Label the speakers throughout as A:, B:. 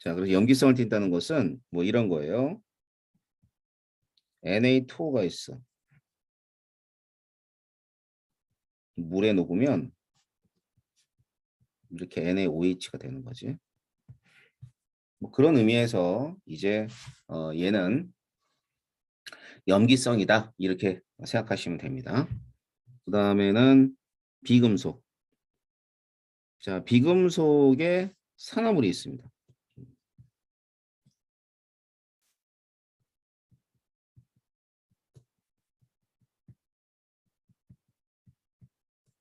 A: 자, 그래서 염기성을 띈다는 것은 뭐 이런 거예요. Na2O가 있어. 물에 녹으면 이렇게 NaOH가 되는 거지. 뭐 그런 의미에서 이제 얘는 염기성이다 이렇게 생각하시면 됩니다. 그 다음에는 비금속. 자, 비금속에 산화물이 있습니다.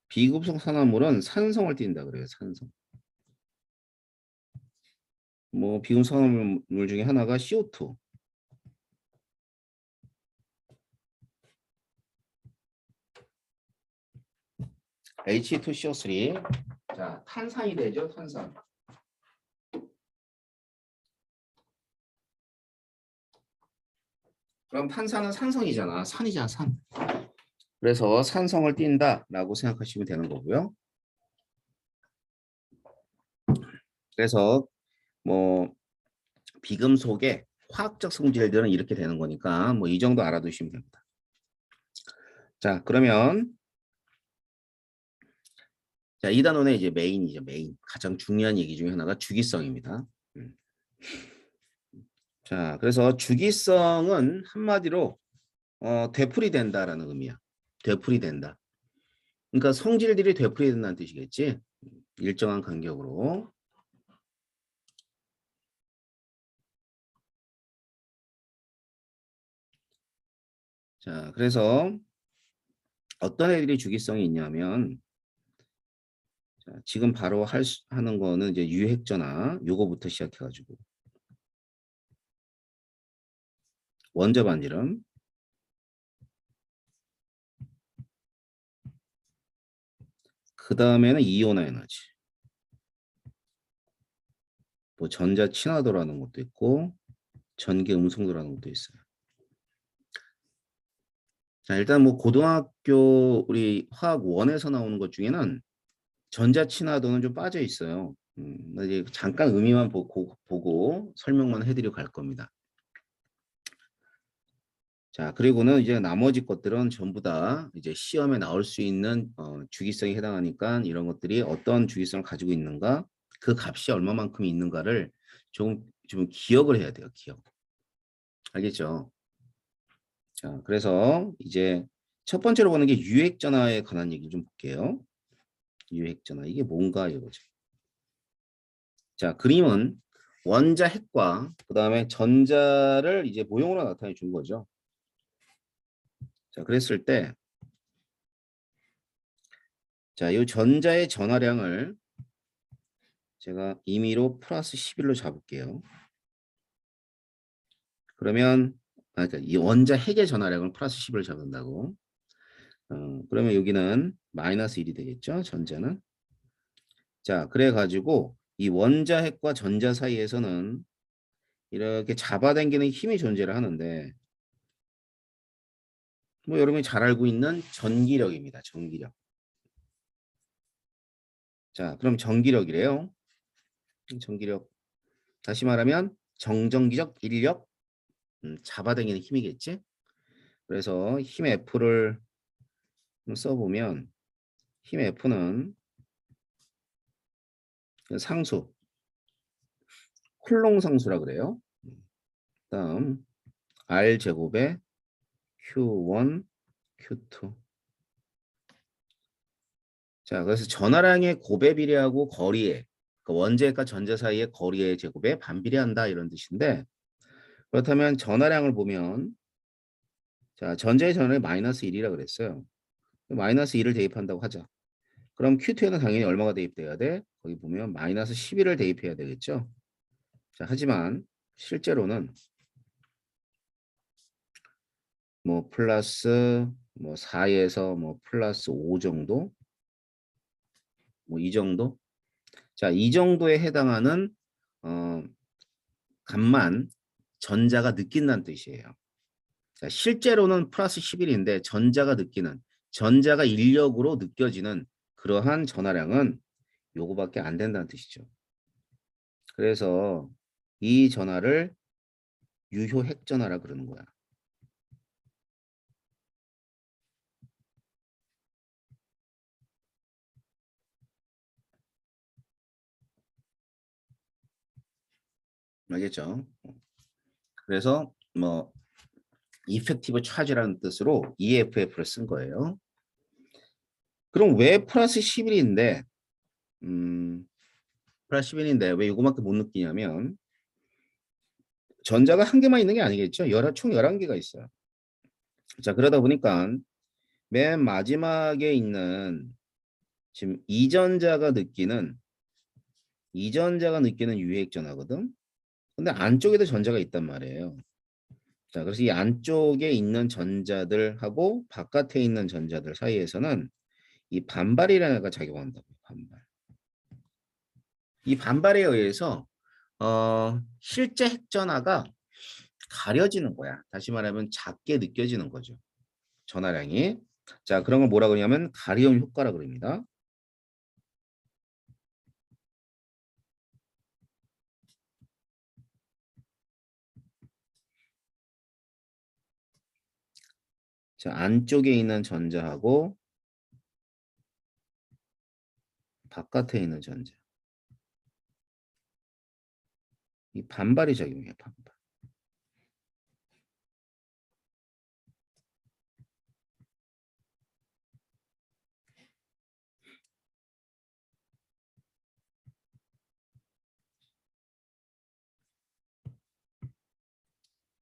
A: 비금속 산화물은 산성을 띈다 그래요. 산성. 뭐 비금속 산화물 중에 하나가 CO2. H2CO3. 자, 탄산이 되죠. 탄산. 그럼 탄산은 산성이잖아. 산이잖아. 산. 그래서 산성을 띈다라고 생각하시면 되는 거고요. 그래서 뭐 비금속의 화학적 성질들은 이렇게 되는 거니까 뭐 이 정도 알아두시면 됩니다. 자, 그러면 자, 이 단원의 이제 메인이죠. 메인. 가장 중요한 얘기 중에 하나가 주기성입니다. 자, 그래서 주기성은 한마디로 되풀이된다라는 의미야. 되풀이된다. 그러니까 성질들이 되풀이된다는 뜻이겠지. 일정한 간격으로. 자, 그래서 어떤 애들이 주기성이 있냐면 자, 지금 바로 하는 거는 이제 유핵전화 요거부터 시작해가지고 원자 반지름, 그 다음에는 이온화 에너지, 뭐 전자 친화도라는 것도 있고 전기 음성도라는 것도 있어요. 자, 일단 뭐 고등학교 우리 화학 원에서 나오는 것 중에는 전자 친화도는 좀 빠져 있어요. 이제 잠깐 의미만 보고 설명만 해드리고 갈 겁니다. 자, 그리고는 이제 나머지 것들은 전부 다 이제 시험에 나올 수 있는 주기성에 해당하니까 이런 것들이 어떤 주기성을 가지고 있는가, 그 값이 얼마만큼 있는가를 좀 기억을 해야 돼요. 기억. 알겠죠? 자, 그래서 이제 첫 번째로 보는 게 유핵전화에 관한 얘기 좀 볼게요. 유핵전화 이게 뭔가 이거죠. 자, 그림은 원자 핵과 그 다음에 전자를 이제 모형으로 나타내 준 거죠. 자, 그랬을 때 자, 이 전자의 전하량을 제가 임의로 플러스 11로 잡을게요. 그러면 그러니까 이 원자 핵의 전하량을 플러스 10을 잡는다고. 그러면 여기는 마이너스 1이 되겠죠. 전자는. 자, 그래가지고 이 원자 핵과 전자 사이에서는 이렇게 잡아당기는 힘이 존재를 하는데 뭐 여러분이 잘 알고 있는 전기력입니다. 전기력. 자, 그럼 전기력이래요. 전기력. 다시 말하면 정전기적 인력, 잡아당기는 힘이겠지. 그래서 힘 F를 써보면 힘 F는 상수, 쿨롱 상수라 그래요. 다음 R 제곱에 Q1, Q2. 자, 그래서 전하량의 곱에 비례하고 거리에 그 원자핵과 전자 사이의 거리의 제곱에 반비례한다 이런 뜻인데 그렇다면 전하량을 보면 자, 전자의 전하량이 마이너스 1이라 그랬어요. 마이너스 1을 대입한다고 하자. 그럼 Q2에는 당연히 얼마가 대입돼야 돼? 거기 보면 마이너스 11을 대입해야 되겠죠. 자, 하지만 실제로는 뭐 플러스 뭐 4에서 뭐 플러스 5 정도 뭐 이 정도 자, 이 정도에 해당하는 값만 전자가 느낀다는 뜻이에요. 자, 실제로는 플러스 11인데 전자가 인력으로 느껴지는 그러한 전하량은 요거밖에 안 된다는 뜻이죠. 그래서 이 전하를 유효 핵전하라 그러는 거야. 알겠죠? 그래서 뭐 이펙티브 차지라는 뜻으로 EFF를 쓴 거예요. 그럼 왜 플러스 11인데 플러스 11인데 왜 이거밖에 못 느끼냐면 전자가 한 개만 있는 게 아니겠죠. 총 11개가 있어요. 자, 그러다 보니까 맨 마지막에 있는 지금 이전자가 느끼는 유액 전하거든. 근데 안쪽에도 전자가 있단 말이에요. 자, 그래서 이 안쪽에 있는 전자들하고 바깥에 있는 전자들 사이에서는 이 반발이라는 애가 작용한다고. 반발. 이 반발에 의해서 실제 핵전하가 가려지는 거야. 다시 말하면 작게 느껴지는 거죠. 전하량이. 자, 그런 걸 뭐라 그러냐면 가리움 효과라 그럽니다. 자, 안쪽에 있는 전자하고 바깥에 있는 전자. 이 반발이 작용해요. 반발.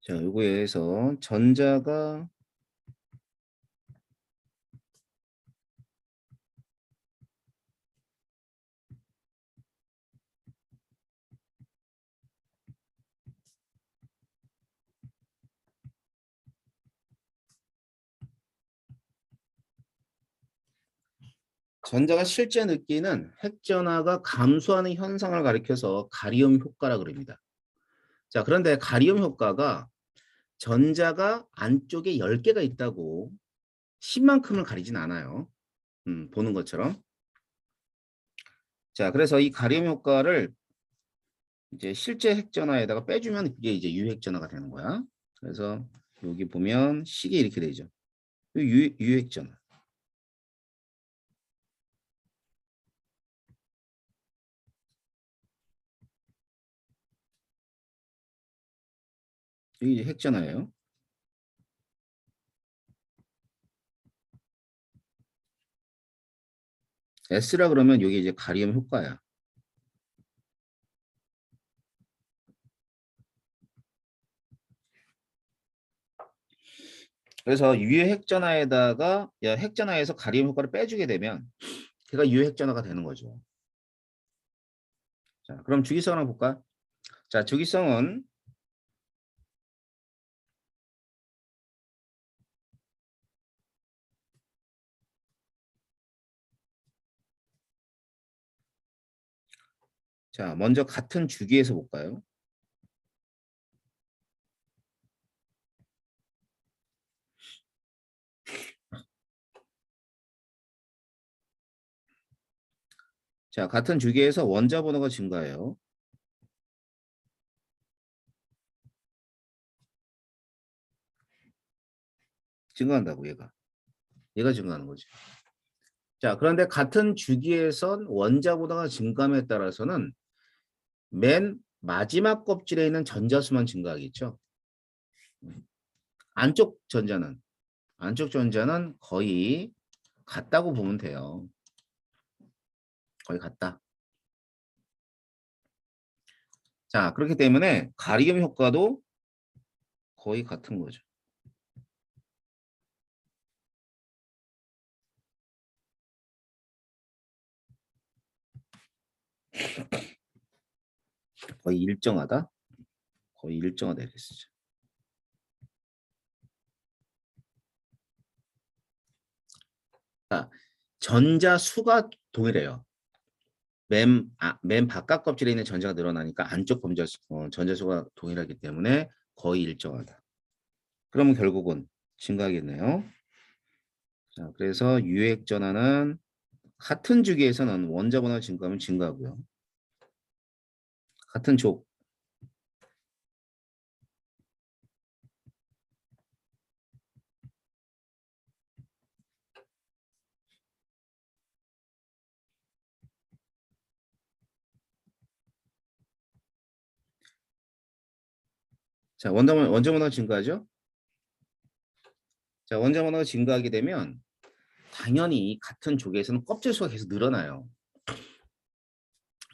A: 자, 요거에 의해서 전자가 실제 느끼는 핵전하가 감소하는 현상을 가리켜서 가리움 효과라 그럽니다. 자, 그런데 가리움 효과가 전자가 안쪽에 10개가 있다고 10만큼을 가리진 않아요. 보는 것처럼. 자, 그래서 이 가리움 효과를 이제 실제 핵전화에다가 빼주면 그게 이제 유핵전화가 되는 거야. 그래서 여기 보면 식이 이렇게 되죠. 유핵전화. 이게 이제 핵전화예요. S라 그러면 여기 이제 가리움 효과야. 그래서 유핵전화에다가 핵전화에서 가리움 효과를 빼주게 되면 걔가 유핵전화가 되는 거죠. 자, 그럼 주기성을 한번 볼까? 자, 주기성은 자, 먼저 같은 주기에서 볼까요? 자, 같은 주기에서 원자 번호가 증가해요. 증가한다고 얘가 증가하는 거지. 자, 그런데 같은 주기에선 원자 번호가 증가함에 따라서는 맨 마지막 껍질에 있는 전자수만 증가하겠죠. 안쪽 전자는 거의 같다고 보면 돼요. 거의 같다. 자, 그렇기 때문에 가리움 효과도 거의 같은 거죠. 거의 일정하다. 거의 일정하다 이렇게 쓰죠. 자, 전자 수가 동일해요. 맨 바깥 껍질에 있는 전자가 늘어나니까 안쪽 전자 수가 동일하기 때문에 거의 일정하다. 그러면 결국은 증가하겠네요. 자, 그래서 유액 전하는 같은 주기에서는 원자 번호 증가하면 증가하고요. 같은 족 자, 원자번호가 증가하죠? 자, 원자번호가 증가하게 되면 당연히 같은 조개에서는 껍질 수가 계속 늘어나요.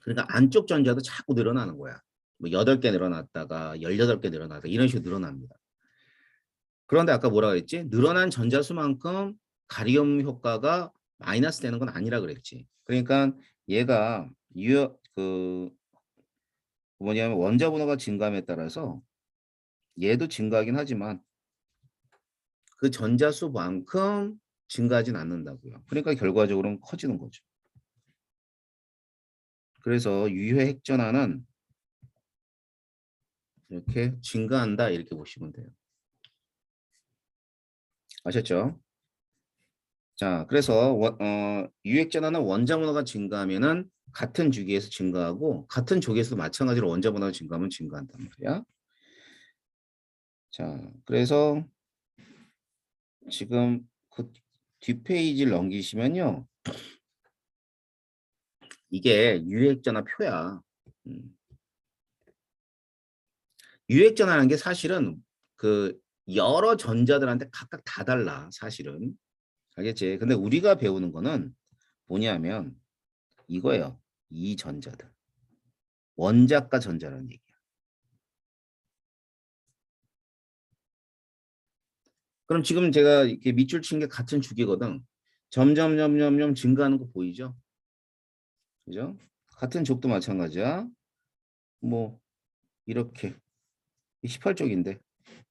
A: 그러니까 안쪽 전자도 자꾸 늘어나는 거야. 뭐 8개 늘어났다가 18개 늘어나다가 이런 식으로 늘어납니다. 그런데 아까 뭐라고 했지? 늘어난 전자 수만큼 가리움 효과가 마이너스 되는 건 아니라 그랬지. 그러니까 얘가 뭐냐면 원자 번호가 증가함에 따라서 얘도 증가하긴 하지만 그 전자 수만큼 증가하진 않는다고요. 그러니까 결과적으로는 커지는 거죠. 그래서 유효 핵전화는 이렇게 증가한다 이렇게 보시면 돼요. 아셨죠? 자, 그래서 유액 전화는 원자 번호가 증가하면은 같은 주기에서 증가하고 같은 조기에서도 마찬가지로 원자 번호가 증가하면 증가한단 말이야. 자, 그래서 지금 그 뒷페이지를 넘기시면요. 이게 유액 전화 표야. 유액 전화라는 게 사실은 그 여러 전자들한테 각각 다 달라, 사실은. 알겠지? 근데 우리가 배우는 거는 뭐냐면 이거예요. 이 전자들. 원자과 전자라는 얘기야. 그럼 지금 제가 이렇게 밑줄 친 게 같은 주기거든. 점점 증가하는 거 보이죠? 그죠? 같은 족도 마찬가지야. 뭐 이렇게 18족인데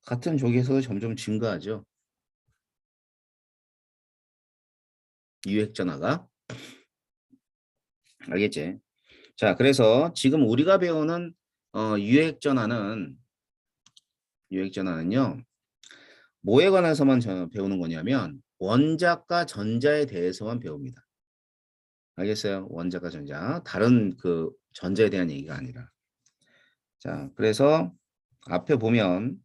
A: 같은 족에서 점점 증가하죠. 유액전화가. 알겠지? 자, 그래서 지금 우리가 배우는 유액전화는요. 뭐에 관해서만 배우는 거냐면 원자과 전자에 대해서만 배웁니다. 알겠어요? 원자과 전자. 다른 그 전자에 대한 얘기가 아니라. 자, 그래서 앞에 보면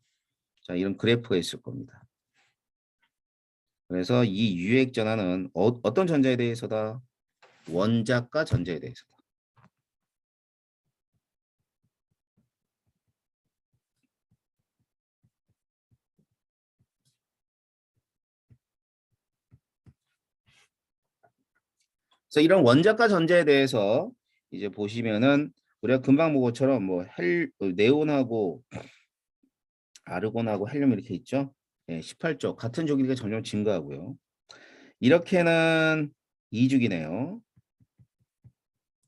A: 자, 이런 그래프가 있을 겁니다. 그래서 이 유액 전하는 어떤 전자에 대해서다? 원자과 전자에 대해서다. 그래서 이런 원자과 전자에 대해서 이제 보시면은 우리가 금방 본 것처럼 뭐 네온하고 아르곤하고 헬륨 이렇게 있죠. 예, 18족 같은 족이니까 점점 증가하고요. 이렇게는 2죽이네요.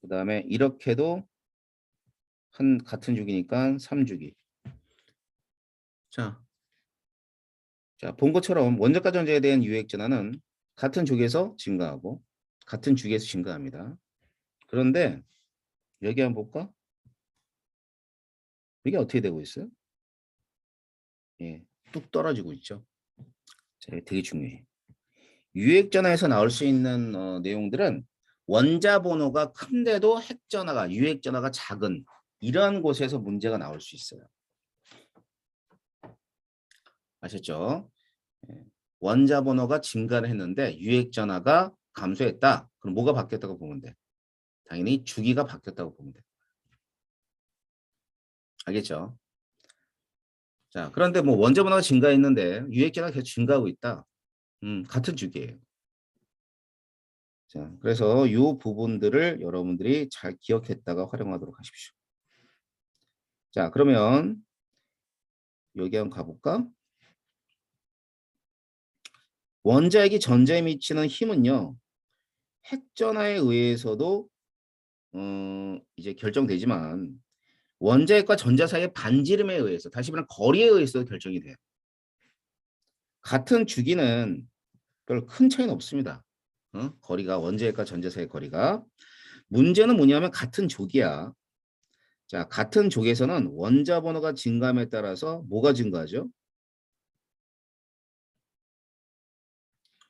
A: 그 다음에 이렇게도 같은 족이니까 3주기. 자, 본 것처럼 원자과 전자에 대한 유액 전하는 같은 족에서 증가하고 같은 주기에서 증가합니다. 그런데 여기 한번 볼까? 이게 어떻게 되고 있어요? 예, 뚝 떨어지고 있죠. 자, 되게 중요해. 유액 전하에서 나올 수 있는 내용들은 원자 번호가 큰데도 핵 전하가 유액 전하가 작은 이러한 곳에서 문제가 나올 수 있어요. 아셨죠? 예. 원자 번호가 증가를 했는데 유액 전하가 감소했다. 그럼 뭐가 바뀌었다고 보면 돼? 당연히 주기가 바뀌었다고 보면 돼. 알겠죠? 자, 그런데 뭐 원자 번호가 증가했는데 유액 전하가 계속 증가하고 있다. 같은 주기예요. 자, 그래서 이 부분들을 여러분들이 잘 기억했다가 활용하도록 하십시오. 자, 그러면 여기 한번 가볼까? 원자핵이 전자에 미치는 힘은요. 핵전하에 의해서도 이제 결정되지만 원자핵과 전자 사이의 반지름에 의해서 다시 말하면 거리에 의해서 결정이 돼요. 같은 주기는 별 큰 차이는 없습니다. 거리가 원자핵과 전자 사이의 거리가. 문제는 뭐냐면 같은 족이야. 자, 같은 족에서는 원자 번호가 증가함에 따라서 뭐가 증가하죠?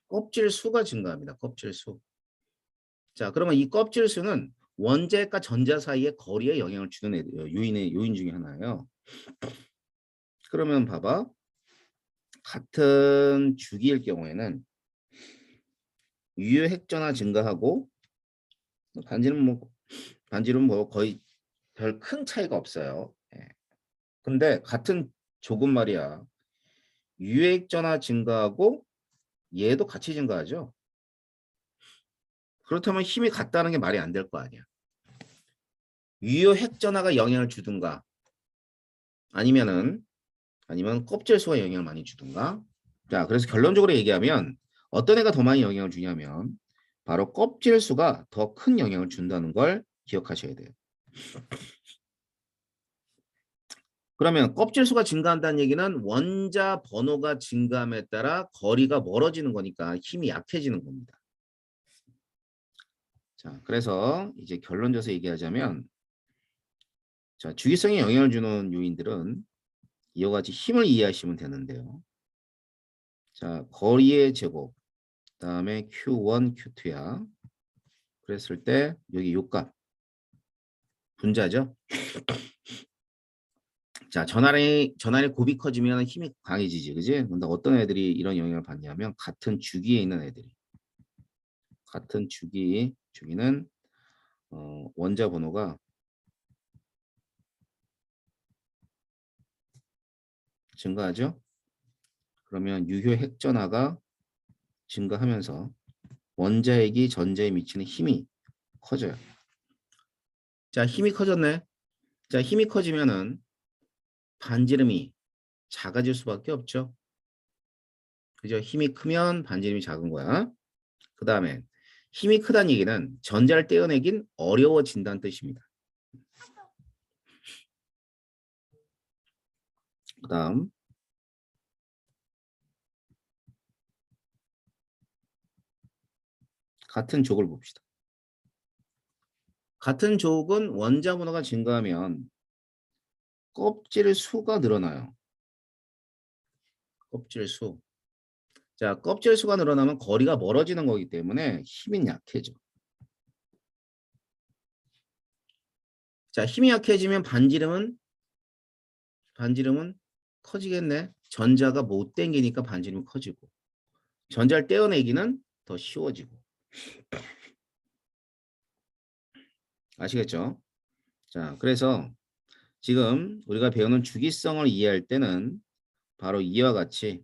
A: 껍질 수가 증가합니다. 껍질 수. 자, 그러면 이 껍질 수는 원자핵과 전자 사이의 거리에 영향을 주는 요인 중에 하나예요. 그러면 봐봐. 같은 주기일 경우에는 유효 핵전화 증가하고 반지름 뭐 거의 별 큰 차이가 없어요. 예. 근데 같은 조금 말이야. 유액전하 증가하고 얘도 같이 증가하죠. 그렇다면 힘이 같다는 게 말이 안 될 거 아니야. 유효 핵전하가 영향을 주든가 아니면 껍질수가 영향을 많이 주든가. 자, 그래서 결론적으로 얘기하면 어떤 애가 더 많이 영향을 주냐면 바로 껍질수가 더 큰 영향을 준다는 걸 기억하셔야 돼요. 그러면 껍질수가 증가한다는 얘기는 원자 번호가 증가함에 따라 거리가 멀어지는 거니까 힘이 약해지는 겁니다. 자, 그래서 이제 결론져서 얘기하자면 자, 주기성에 영향을 주는 요인들은 이와 같이 힘을 이해하시면 되는데요. 자, 거리의 제곱, 그다음에 Q1, Q2야. 그랬을 때 여기 요값 분자죠. 자, 전환의 곱이 커지면 힘이 강해지지, 그지? 근데 어떤 애들이 이런 영향을 받냐면 같은 주기에 있는 애들이. 같은 주기는 원자 번호가 증가하죠. 그러면 유효 핵전하가 증가하면서 원자핵이 전자에 미치는 힘이 커져요. 자, 힘이 커졌네. 자, 힘이 커지면은 반지름이 작아질 수밖에 없죠. 그죠? 힘이 크면 반지름이 작은 거야. 그 다음에 힘이 크다는 얘기는 전자를 떼어내긴 어려워진다는 뜻입니다. 그 다음 같은 족을 봅시다. 같은 족은 원자 번호가 증가하면 껍질 수가 늘어나요. 껍질 수. 자, 껍질 수가 늘어나면 거리가 멀어지는 거기 때문에 힘이 약해져. 자, 힘이 약해지면 반지름은 커지겠네. 전자가 못 당기니까 반지름이 커지고 전자를 떼어내기는 더 쉬워지고. 아시겠죠? 자, 그래서 지금 우리가 배우는 주기성을 이해할 때는 바로 이와 같이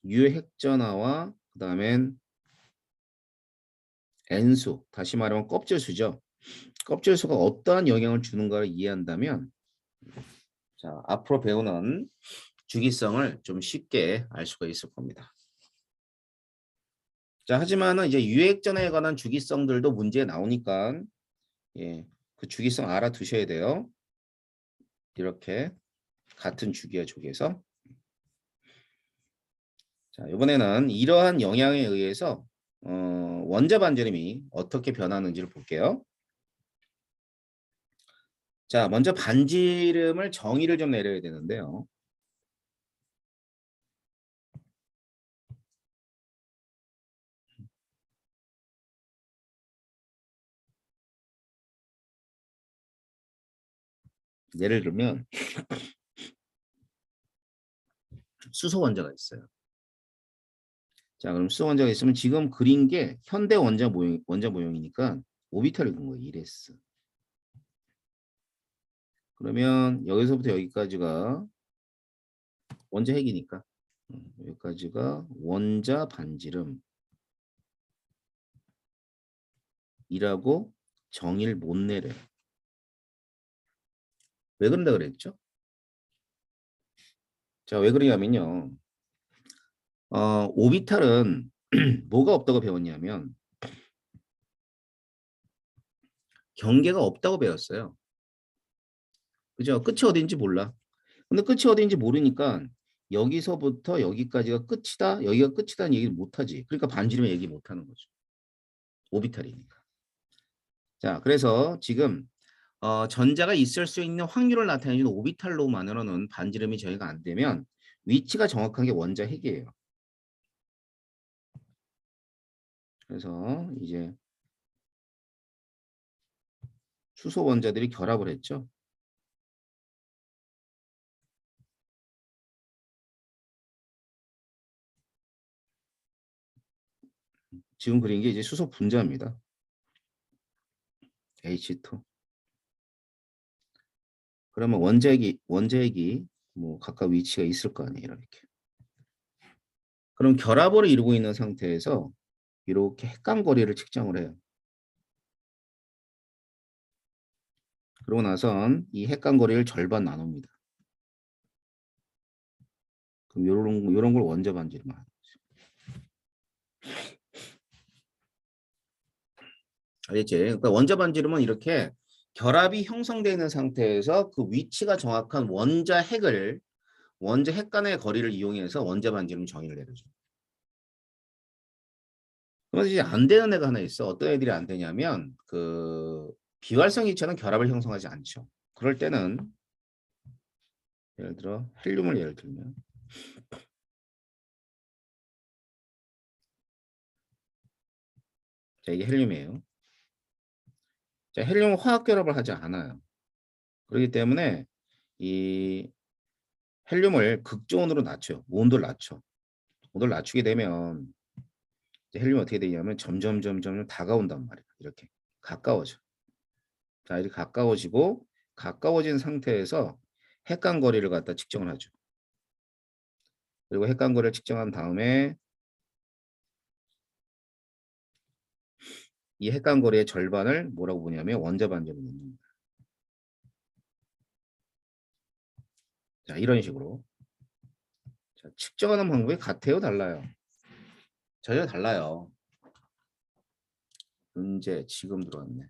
A: 유핵전하와 그 다음엔 N수, 다시 말하면 껍질수죠. 껍질수가 어떠한 영향을 주는가를 이해한다면 자, 앞으로 배우는 주기성을 좀 쉽게 알 수가 있을 겁니다. 자, 하지만은 이제 유액전에 관한 주기성들도 문제에 나오니까 예, 그 주기성 알아두셔야 돼요. 이렇게 같은 주기와 족에서 자, 이번에는 이러한 영향에 의해서 원자 반지름이 어떻게 변하는지를 볼게요. 자, 먼저 반지름을 정의를 좀 내려야 되는데요. 예를 들면 수소 원자가 있어요. 자, 그럼 수소 원자가 있으면 지금 그린 게 현대 원자 모형이니까 오비탈을 그린 거예요. 1s. 그러면 여기서부터 여기까지가 원자 핵이니까 여기까지가 원자 반지름이라고 정의를 못 내려요. 왜 그런다 그랬죠? 자, 왜 그러냐면요. 오비탈은 뭐가 없다고 배웠냐면 경계가 없다고 배웠어요. 그죠? 끝이 어딘지 몰라. 근데 끝이 어딘지 모르니까 여기서부터 여기까지가 끝이다, 여기가 끝이다는 얘기를 못하지. 그러니까 반지름의 얘기 못하는 거죠. 오비탈이니까. 자, 그래서 지금 전자가 있을 수 있는 확률을 나타내주는 오비탈로만으로는 반지름이 저희가 안 되면 위치가 정확한 게 원자 핵이에요. 그래서 이제 수소 원자들이 결합을 했죠. 지금 그린 게 이제 수소 분자입니다. H2. 그러면 원자핵이 뭐 각각 위치가 있을 거 아니에요. 이렇게. 그럼 결합을 이루고 있는 상태에서 이렇게 핵간거리를 측정을 해요. 그러고 나선 이 핵간거리를 절반 나눕니다. 그럼 요런 걸 원자 반지름 하는 거죠. 알겠지? 그러니까 원자 반지름은 이렇게 결합이 형성되어 있는 상태에서 그 위치가 정확한 원자 핵 간의 거리를 이용해서 원자 반지름 정의를 내려줘. 그런데 이제 안 되는 애가 하나 있어. 어떤 애들이 안 되냐면 그 비활성 이체는 결합을 형성하지 않죠. 그럴 때는 예를 들어 헬륨을 예를 들면 자 이게 헬륨이에요. 자 헬륨은 화학 결합을 하지 않아요. 그렇기 때문에 이 헬륨을 극저온으로 낮춰요. 온도를 낮춰. 온도를 낮추게 되면 헬륨이 어떻게 되냐면 점점 다가온단 말이야. 이렇게 가까워져. 자 이렇게 가까워지고 가까워진 상태에서 핵간 거리를 갖다 측정을 하죠. 그리고 핵간 거리를 측정한 다음에 이 핵간 거리의 절반을 뭐라고 보냐면 원자 반지름으로 놓습니다. 자 이런 식으로 자, 측정하는 방법이 같아요, 달라요? 전혀 달라요. 문제 지금 들어왔네.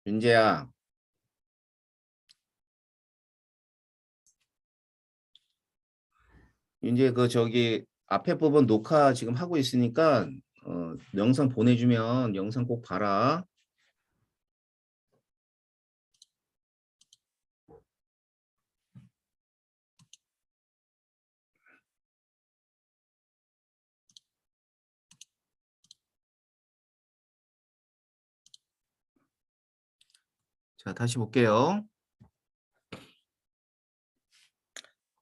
A: 윤재야, 윤재 그 저기 앞에 부분 녹화 지금 하고 있으니까 영상 보내주면 영상 꼭 봐라. 자, 다시 볼게요.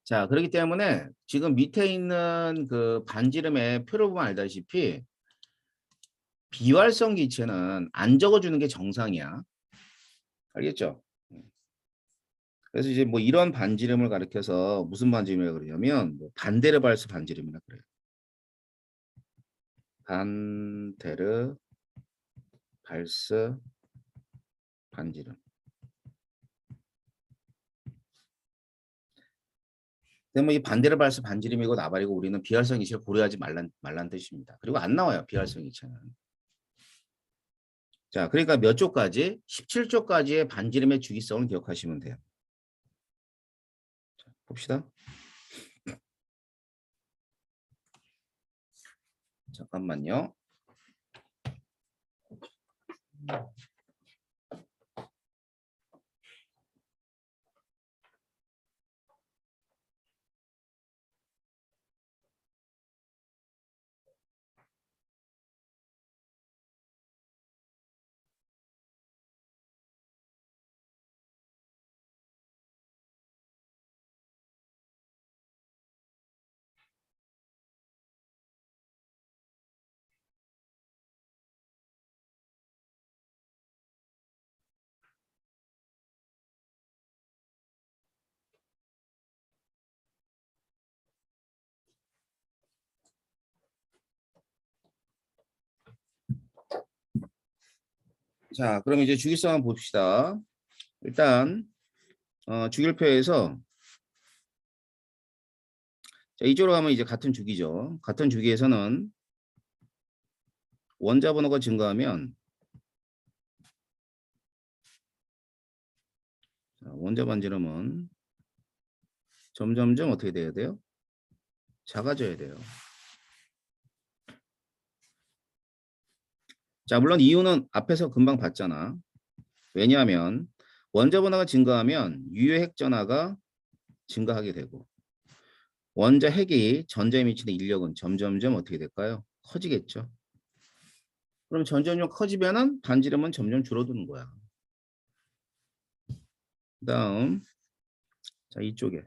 A: 자, 그렇기 때문에 지금 밑에 있는 그 반지름의 표를 보면 알다시피 비활성 기체는 안 적어주는 게 정상이야. 알겠죠? 그래서 이제 뭐 이런 반지름을 가리켜서 무슨 반지름이라고 그러냐면 뭐 반데르발스 반지름이라고 그래요. 반데르 발스 반지름. 근데 뭐 이 반데르 발스 반지름이고 나발이고 우리는 비활성 기체를 고려하지 말란 뜻입니다. 그리고 안 나와요. 비활성 기체는. 자, 그러니까 몇 조까지? 17조까지의 반지름의 주기성을 기억하시면 돼요. 자, 봅시다. 잠깐만요. 자, 그럼 이제 주기성 한번 봅시다. 일단 주기율표에서 자, 이쪽으로 가면 이제 같은 주기죠. 같은 주기에서는 원자 번호가 증가하면 자, 원자 반지름은 점점점 어떻게 돼야 돼요? 작아져야 돼요. 자, 물론 이유는 앞에서 금방 봤잖아. 왜냐하면 원자 번호가 증가하면 유효 핵 전하가 증가하게 되고 원자 핵이 전자에 미치는 인력은 점점점 어떻게 될까요? 커지겠죠. 그럼 점점점 커지면은 반지름은 점점 줄어드는 거야. 그다음 자 이쪽에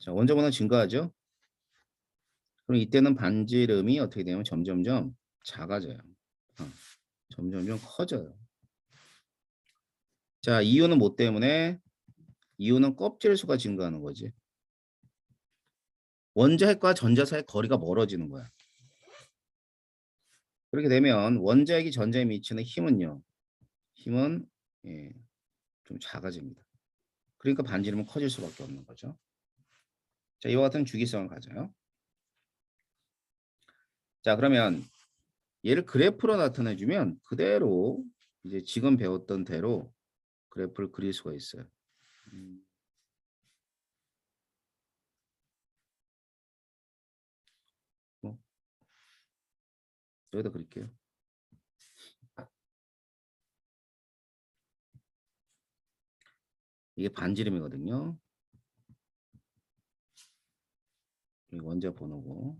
A: 자, 원자번호 증가하죠? 그럼 이때는 반지름이 어떻게 되냐면 점점점 작아져요. 어, 점점점 커져요. 자, 이유는 뭐 때문에? 이유는 껍질 수가 증가하는 거지. 원자핵과 전자 사이 거리가 멀어지는 거야. 그렇게 되면 원자핵이 전자에 미치는 힘은요. 힘은 예, 좀 작아집니다. 그러니까 반지름은 커질 수밖에 없는 거죠. 자, 이와 같은 주기성을 가져요. 자, 그러면 얘를 그래프로 나타내주면 그대로 이제 지금 배웠던 대로 그래프를 그릴 수가 있어요. 뭐, 여기다 그릴게요. 이게 반지름이거든요. 여기 원자 번호고.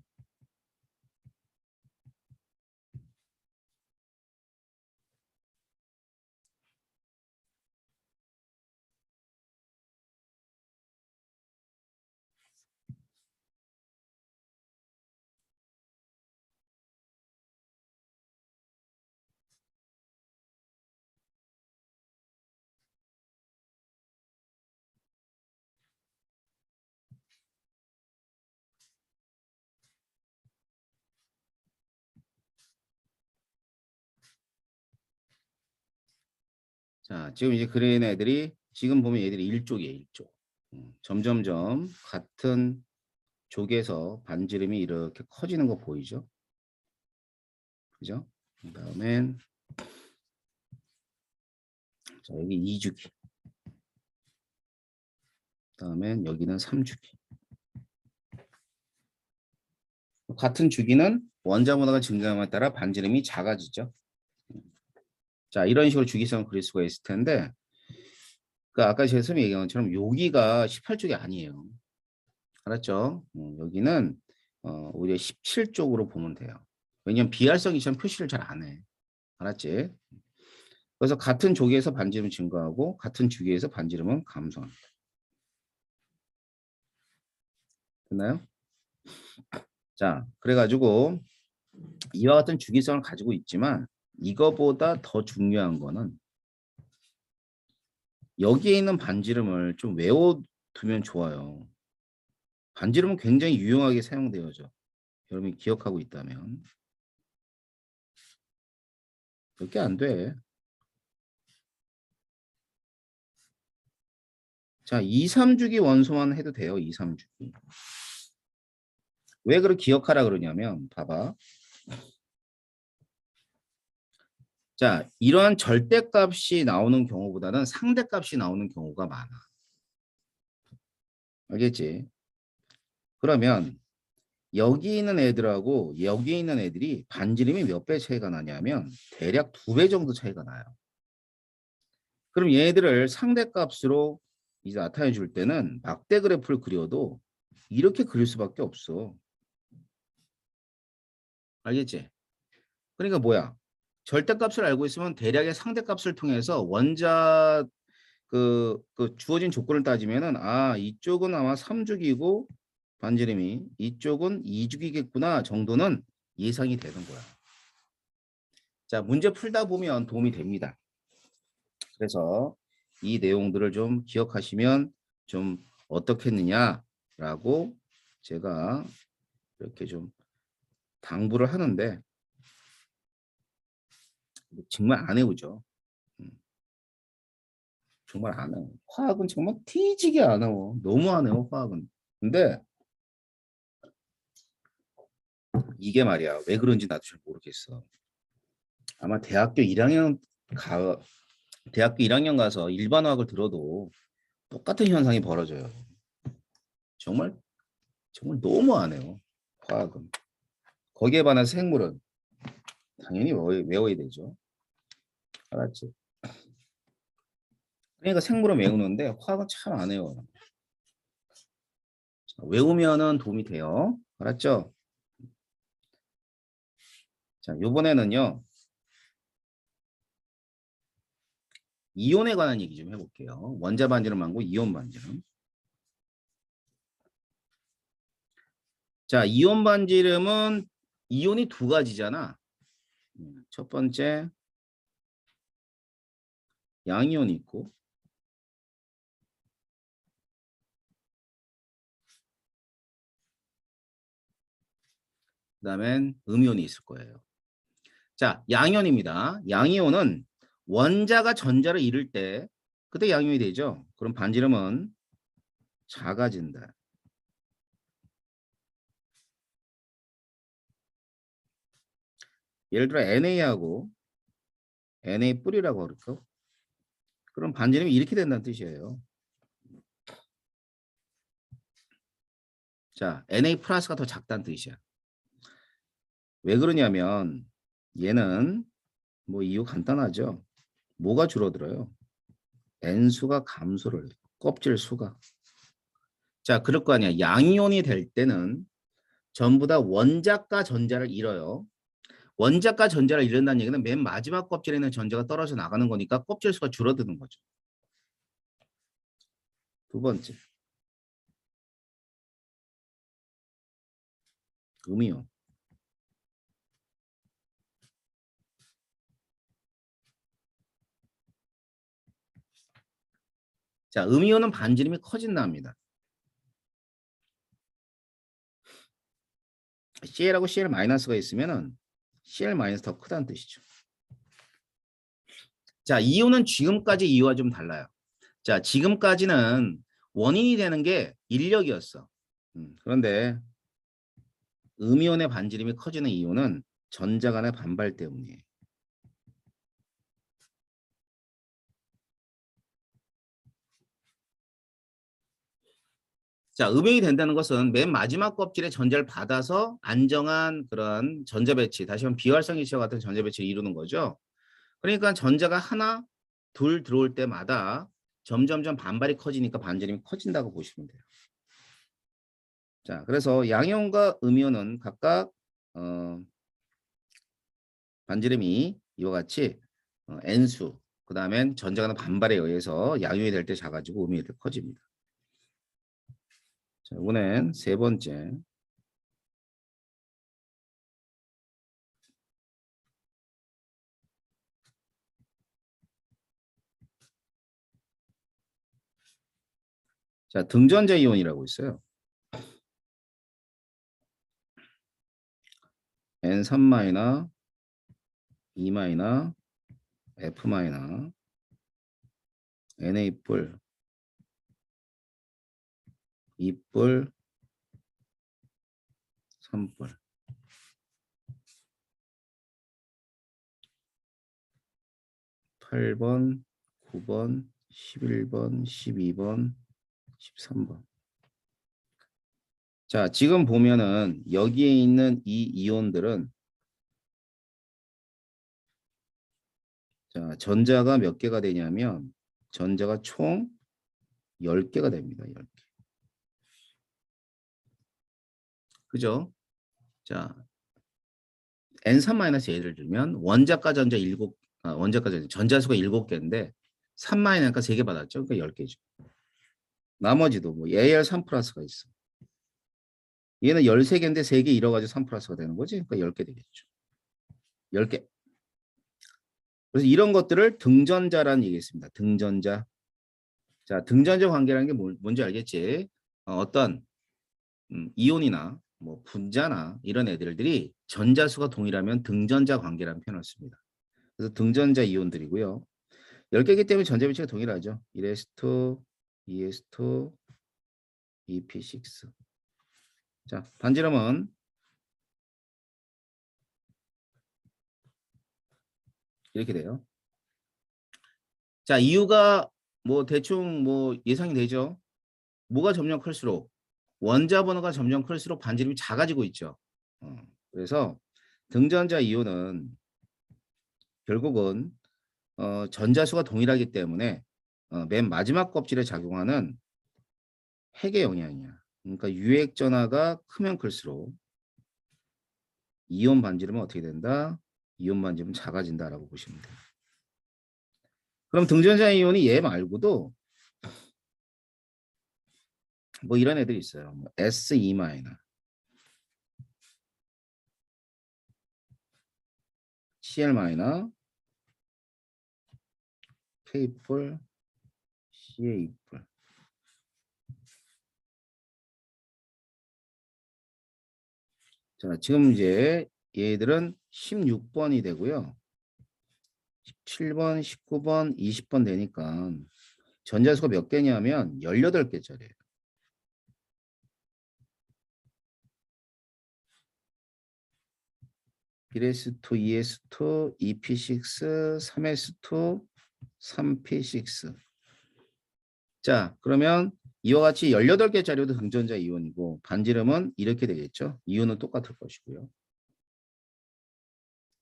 A: 자, 지금 이제 그린 애들이 지금 보면 얘들이 일족이에요, 일족. 점점점 같은 족에서 반지름이 이렇게 커지는 거 보이죠? 그죠? 그다음엔 자, 여기 2주기. 그다음엔 여기는 3주기. 같은 주기는 원자 번호가 증가함에 따라 반지름이 작아지죠. 자, 이런 식으로 주기성을 그릴 수가 있을 텐데 그 아까 제가 선생님이 얘기한 것처럼 여기가 18쪽이 아니에요. 알았죠? 여기는 오히려 17쪽으로 보면 돼요. 왜냐면 비활성 이처럼 표시를 잘 안 해. 알았지? 그래서 같은 조기에서 반지름은 증가하고 같은 주기에서 반지름은 감소합니다. 됐나요? 자, 그래가지고 이와 같은 주기성을 가지고 있지만 이거보다 더 중요한 거는 여기에 있는 반지름을 좀 외워두면 좋아요. 반지름은 굉장히 유용하게 사용되어져. 여러분이 기억하고 있다면. 그렇게 안 돼. 자, 2, 3주기 원소만 해도 돼요. 2, 3주기. 왜 그걸 기억하라 그러냐면 봐봐. 자, 이러한 절대값이 나오는 경우보다는 상대값이 나오는 경우가 많아. 알겠지? 그러면 여기 있는 애들하고 여기 있는 애들이 반지름이 몇 배 차이가 나냐면 대략 2배 정도 차이가 나요. 그럼 얘들을 상대값으로 이제 나타내 줄 때는 막대 그래프를 그려도 이렇게 그릴 수밖에 없어. 알겠지? 그러니까 뭐야? 절대값을 알고 있으면 대략의 상대값을 통해서 원자 그 주어진 조건을 따지면은 아 이쪽은 아마 3주기고 반지름이 이쪽은 2주기겠구나 정도는 예상이 되는 거야. 자, 문제 풀다 보면 도움이 됩니다. 그래서 이 내용들을 좀 기억하시면 좀 어떻겠느냐라고 제가 이렇게 좀 당부를 하는데 정말 안 해오죠. 정말 안 해요. 화학은 정말 뒤지게 안 해요. 너무 안 해요, 화학은. 근데 이게 말이야. 왜 그런지 나도 잘 모르겠어. 아마 가, 대학교 1학년 가서 일반화학을 들어도 똑같은 현상이 벌어져요. 정말, 정말 너무 안 해요. 화학은. 거기에 반해서 생물은 당연히 외워야 되죠. 알았지? 그러니까 생물은 외우는데 화학은 참 안 해요. 자, 외우면은 도움이 돼요. 알았죠? 자, 요번에는요. 이온에 관한 얘기 좀 해볼게요. 원자 반지름 말고 이온 반지름. 자, 이온 반지름은 이온이 두 가지잖아. 첫 번째 양이온이 있고 그다음엔 음이온이 있을 거예요. 자, 양이온입니다. 양이온은 원자가 전자를 잃을 때 그때 양이온이 되죠. 그럼 반지름은 작아진다. 예를 들어 NA하고 NA 뿌리라고 그럴까? 그럼 반지름이 이렇게 된다는 뜻이에요. 자, NA 플러스가 더 작다는 뜻이야. 왜 그러냐면 얘는 뭐 이유 간단하죠. 뭐가 줄어들어요? N수가 감소를 해요. 껍질 수가. 자, 그럴 거 아니야. 양이온이 될 때는 전부 다 원자과 전자를 잃어요. 원자과 전자를 잃는다는 얘기는 맨 마지막 껍질에 있는 전자가 떨어져 나가는 거니까 껍질 수가 줄어드는 거죠. 두 번째, 음이온. 자, 음이온은 반지름이 커진답니다. CL하고 CL-가 있으면은 CL- 더 크다는 뜻이죠. 자, 이온은 지금까지 이유와 좀 달라요. 자, 지금까지는 원인이 되는 게 인력이었어. 그런데 음이온의 반지름이 커지는 이유는 전자 간의 반발 때문이에요. 자, 음이온이 된다는 것은 맨 마지막 껍질에 전자를 받아서 안정한 그런 전자 배치, 다시 한번 비활성 이체와 같은 전자 배치를 이루는 거죠. 그러니까 전자가 하나, 둘 들어올 때마다 점점점 반발이 커지니까 반지름이 커진다고 보시면 돼요. 자, 그래서 양이온과 음이온은 각각 반지름이 이와 같이 N수, 그 다음엔 전자가 반발에 의해서 양이온이 될 때 작아지고 음이온이 될 때 커집니다. 자, 이번엔 세 번째. 자, 등전자 이온이라고 있어요. N3-, E-, F-, Na+, E+, 3+. 8번, 9번, 11번, 12번, 13번. 자, 지금 보면은 여기에 있는 이 이온들은 자, 전자가 몇 개가 되냐면 전자가 총 10개가 됩니다. 10개. 그죠? 자, N3- 예를 들면 원자과 전자 7, 원자과 전자수가 7개인데 3-가 3개 받았죠. 그러니까 10개죠. 나머지도 뭐 AR3 플러스가 있어. 얘는 13개인데 3개 잃어가지고 3 플러스가 되는 거지. 그러니까 10개 되겠죠. 10개. 그래서 이런 것들을 등전자라는 얘기했습니다. 등전자. 자, 등전자 관계라는 게 뭔지 알겠지? 어떤 이온이나 뭐 분자나 이런 애들이 전자수가 동일하면 등전자 관계라는 표현을 씁니다. 그래서 등전자 이온들이고요. 10개이기 때문에 전자 비치가 동일하죠. 1s2, 2s2, EP6. 자, 반지름은 이렇게 돼요. 자, 이유가 뭐 대충 뭐 예상이 되죠. 뭐가 점점 클수록 원자 번호가 점점 클수록 반지름이 작아지고 있죠. 그래서 등전자 이온은 결국은 전자수가 동일하기 때문에 맨 마지막 껍질에 작용하는 핵의 영향이야. 그러니까 유핵 전하가 크면 클수록 이온 반지름은 어떻게 된다? 이온 반지름은 작아진다라고 보시면 돼요. 그럼 등전자 이온이 얘 말고도 뭐 이런 애들이 있어요. 뭐 SE-, Cl 마이너 K뿔 CA뿔. 자, 지금 이제 얘들은 16번이 되고요. 17번, 19번, 20번 되니까 전자수가 몇 개냐면 18개짜리예요.1s2, 2s2, 2p6, 3s2, 3p6. 자, 그러면 이와 같이 18개짜리도 등전자 이온이고 반지름은 이렇게 되겠죠. 이온은 똑같을 것이고요.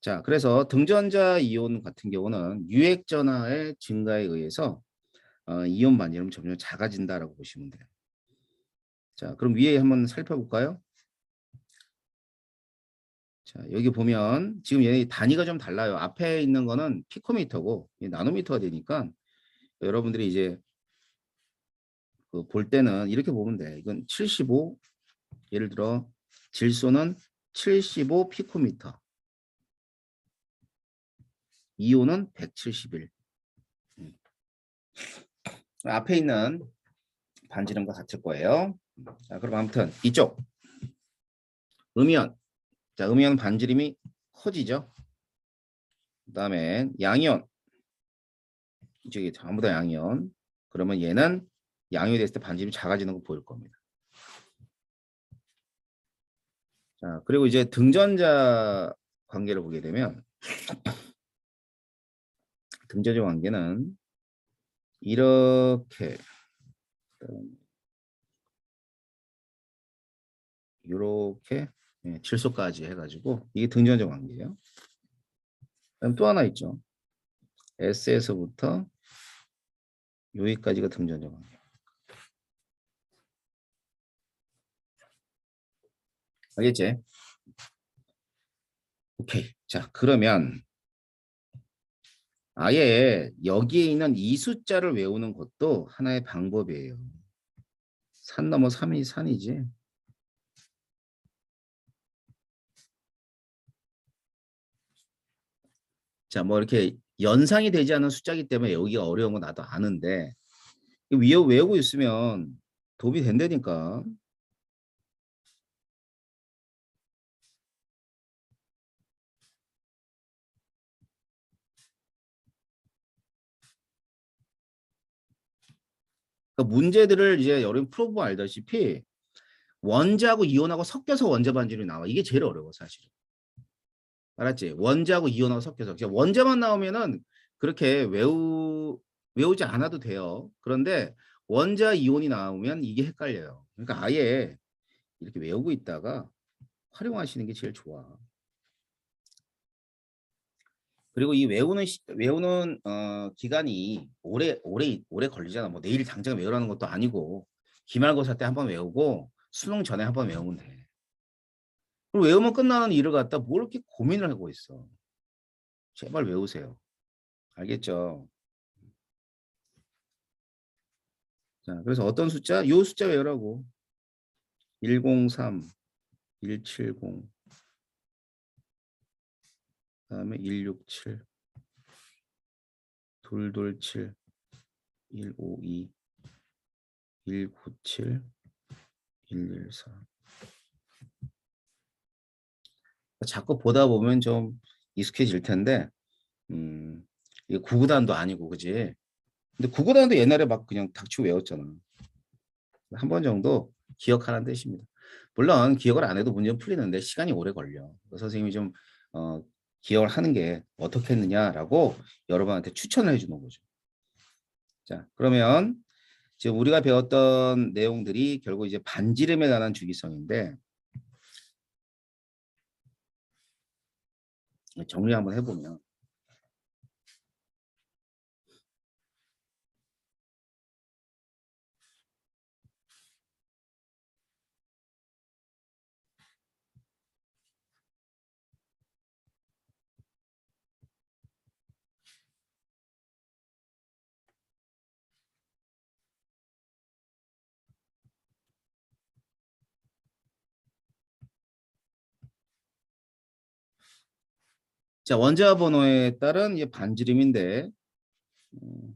A: 자, 그래서 등전자 이온 같은 경우는 유액 전하의 증가에 의해서 이온 반지름 점점 작아진다라고 보시면 돼요. 자, 그럼 위에 한번 살펴볼까요? 자, 여기 보면 지금 얘네 단위가 좀 달라요. 앞에 있는 거는 피코미터고 나노미터가 되니까 여러분들이 이제 볼 때는 이렇게 보면 돼. 이건 75, 예를 들어 질소는 75 피코미터, 이온은 171. 앞에 있는 반지름과 같을 거예요. 자, 그럼 아무튼 이쪽 음이온. 자, 음이온 반지름이 커지죠. 그다음에 양이온. 이쪽이 전부 다 양이온. 그러면 얘는 양이온이 됐을 때 반지름이 작아지는 거 보일 겁니다. 자, 그리고 이제 등전자 관계를 보게 되면 등전자 관계는 이렇게 이렇게 질소까지 해가지고 이게 등전자 관계예요. 그다음 또 하나 있죠. S에서부터 여기까지가 등전자 관계. 알겠지? 오케이. 자, 그러면 아예 여기에 있는 이 숫자를 외우는 것도 하나의 방법이에요. 산 넘어 3이 산이지. 자, 뭐 이렇게 연상이 되지 않은 숫자이기 때문에 외우기가 어려운 건 나도 아는데 외우고 있으면 도움이 된다니까. 그러니까 문제들을 이제 여러분 풀어보면 알다시피 원자하고 이온하고 섞여서 원자 반지름이 나와. 이게 제일 어려워 사실은. 알았지? 원자하고 이온하고 섞여서. 그냥 원자만 나오면은 그렇게 외우지 않아도 돼요. 그런데 원자 이온이 나오면 이게 헷갈려요. 그러니까 아예 이렇게 외우고 있다가 활용하시는 게 제일 좋아. 그리고 이 외우는 기간이 오래 걸리잖아. 뭐 내일 당장 외우라는 것도 아니고 기말고사 때 한번 외우고 수능 전에 한번 외우면 돼. 그리고 외우면 끝나는 일을 갖다 뭘 이렇게 고민을 하고 있어. 제발 외우세요. 알겠죠? 자, 그래서 어떤 숫자? 요 숫자 외우라고. 103, 170, 그다음에 167, 227, 152, 197, 114. 자꾸 보다 보면 좀 익숙해질 텐데, 이게 구구단도 아니고, 그지? 근데 구구단도 옛날에 막 그냥 닥치고 외웠잖아. 한 번 정도 기억하라는 뜻입니다. 물론 기억을 안 해도 문제는 풀리는데 시간이 오래 걸려. 선생님이 좀 어, 기억을 하는 게 어떻게 했느냐라고 여러분한테 추천을 해주는 거죠. 자, 그러면 지금 우리가 배웠던 내용들이 결국 이제 반지름에 관한 주기성인데 정리 한번 해보면 자, 원자 번호에 따른 이제 반지름인데, 음,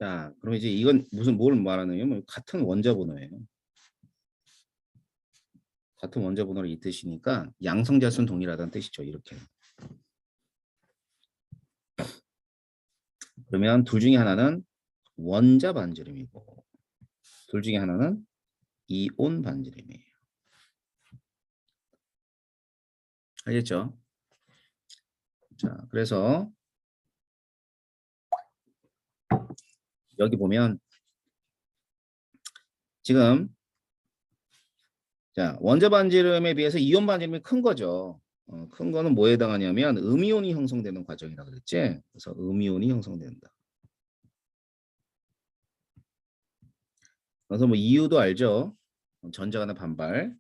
A: 자, 그럼 이제 이건 무슨 뭘 말하냐면 같은 원자 번호예요. 같은 원자 번호를 이 뜻이니까 양성자수는 동일하다는 뜻이죠. 이렇게. 그러면 둘 중에 하나는 원자 반지름이고 둘 중에 하나는 이온 반지름이에요. 알겠죠? 자, 그래서 여기 보면 지금 자, 원자 반지름에 비해서 이온 반지름이 큰 거죠. 큰 거는 뭐에 해당하냐면 음이온이 형성되는 과정이라고 그랬지. 그래서 음이온이 형성된다. 그래서 뭐 이유도 알죠. 전자 간의 반발.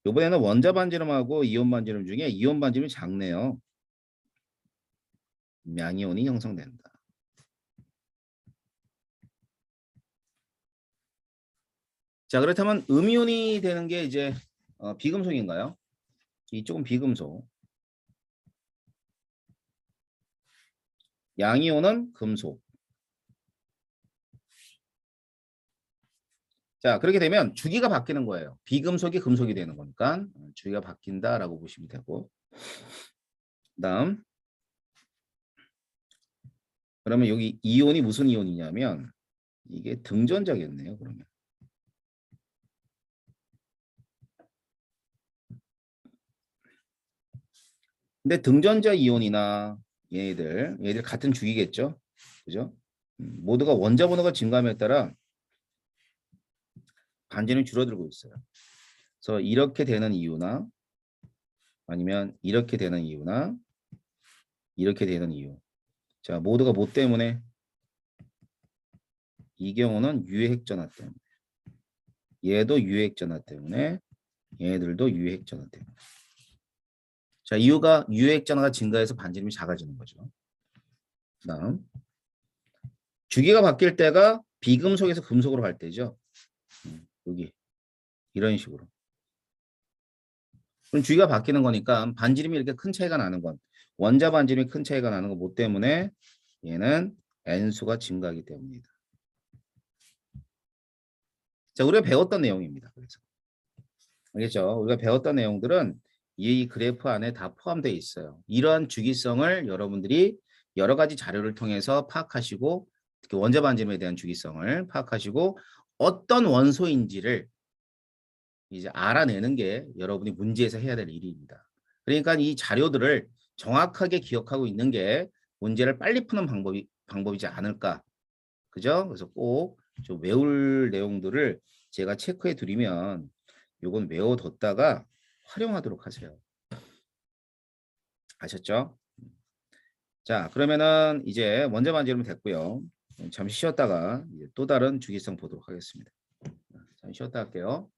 A: 이번에는 원자 반지름하고 이온 반지름 중에 이온 반지름이 작네요. 양이온이 형성된다. 자, 그렇다면 음이온이 되는 게 이제 비금속인가요? 이쪽은 비금속. 양이온은 금속. 자, 그렇게 되면 주기가 바뀌는 거예요. 비금속이 금속이 되는 거니까 주기가 바뀐다라고 보시면 되고. 그다음 그러면 여기 이온이 무슨 이온이냐면 이게 등전자겠네요. 그러면. 근데 등전자 이온이나 얘들 같은 주기겠죠. 그죠? 모두가 원자 번호가 증가함에 따라 반지름이 줄어들고 있어요. 그래서 이렇게 되는 이유나 아니면 이렇게 되는 이유나 이렇게 되는 이유. 자, 모두가 뭐 때문에? 이 경우는 유해핵전화 때문에. 얘도 유해핵전화 때문에 얘들도 유해핵전화 때문에. 자, 이유가 유해핵전화가 증가해서 반지름이 작아지는 거죠. 그다음 주기가 바뀔 때가 비금속에서 금속으로 갈 때죠. 여기 이런 식으로. 그럼 주기가 바뀌는 거니까 반지름이 이렇게 큰 차이가 나는 건 원자 반지름이 큰 차이가 나는 건 뭐 때문에? 얘는 N수가 증가하기 때문이다. 자, 우리가 배웠던 내용입니다. 그래서 알겠죠? 우리가 배웠던 내용들은 이 그래프 안에 다 포함되어 있어요. 이러한 주기성을 여러분들이 여러 가지 자료를 통해서 파악하시고 특히 원자 반지름에 대한 주기성을 파악하시고 어떤 원소인지를 이제 알아내는 게 여러분이 문제에서 해야 될 일입니다. 그러니까 이 자료들을 정확하게 기억하고 있는 게 문제를 빨리 푸는 방법이지 않을까. 그죠? 그래서 꼭 좀 외울 내용들을 제가 체크해 드리면 요건 외워뒀다가 활용하도록 하세요. 아셨죠? 자, 그러면은 이제 원자 반지름 됐고요. 잠시 쉬었다가 이제 또 다른 주기성 보도록 하겠습니다. 잠시 쉬었다 할게요.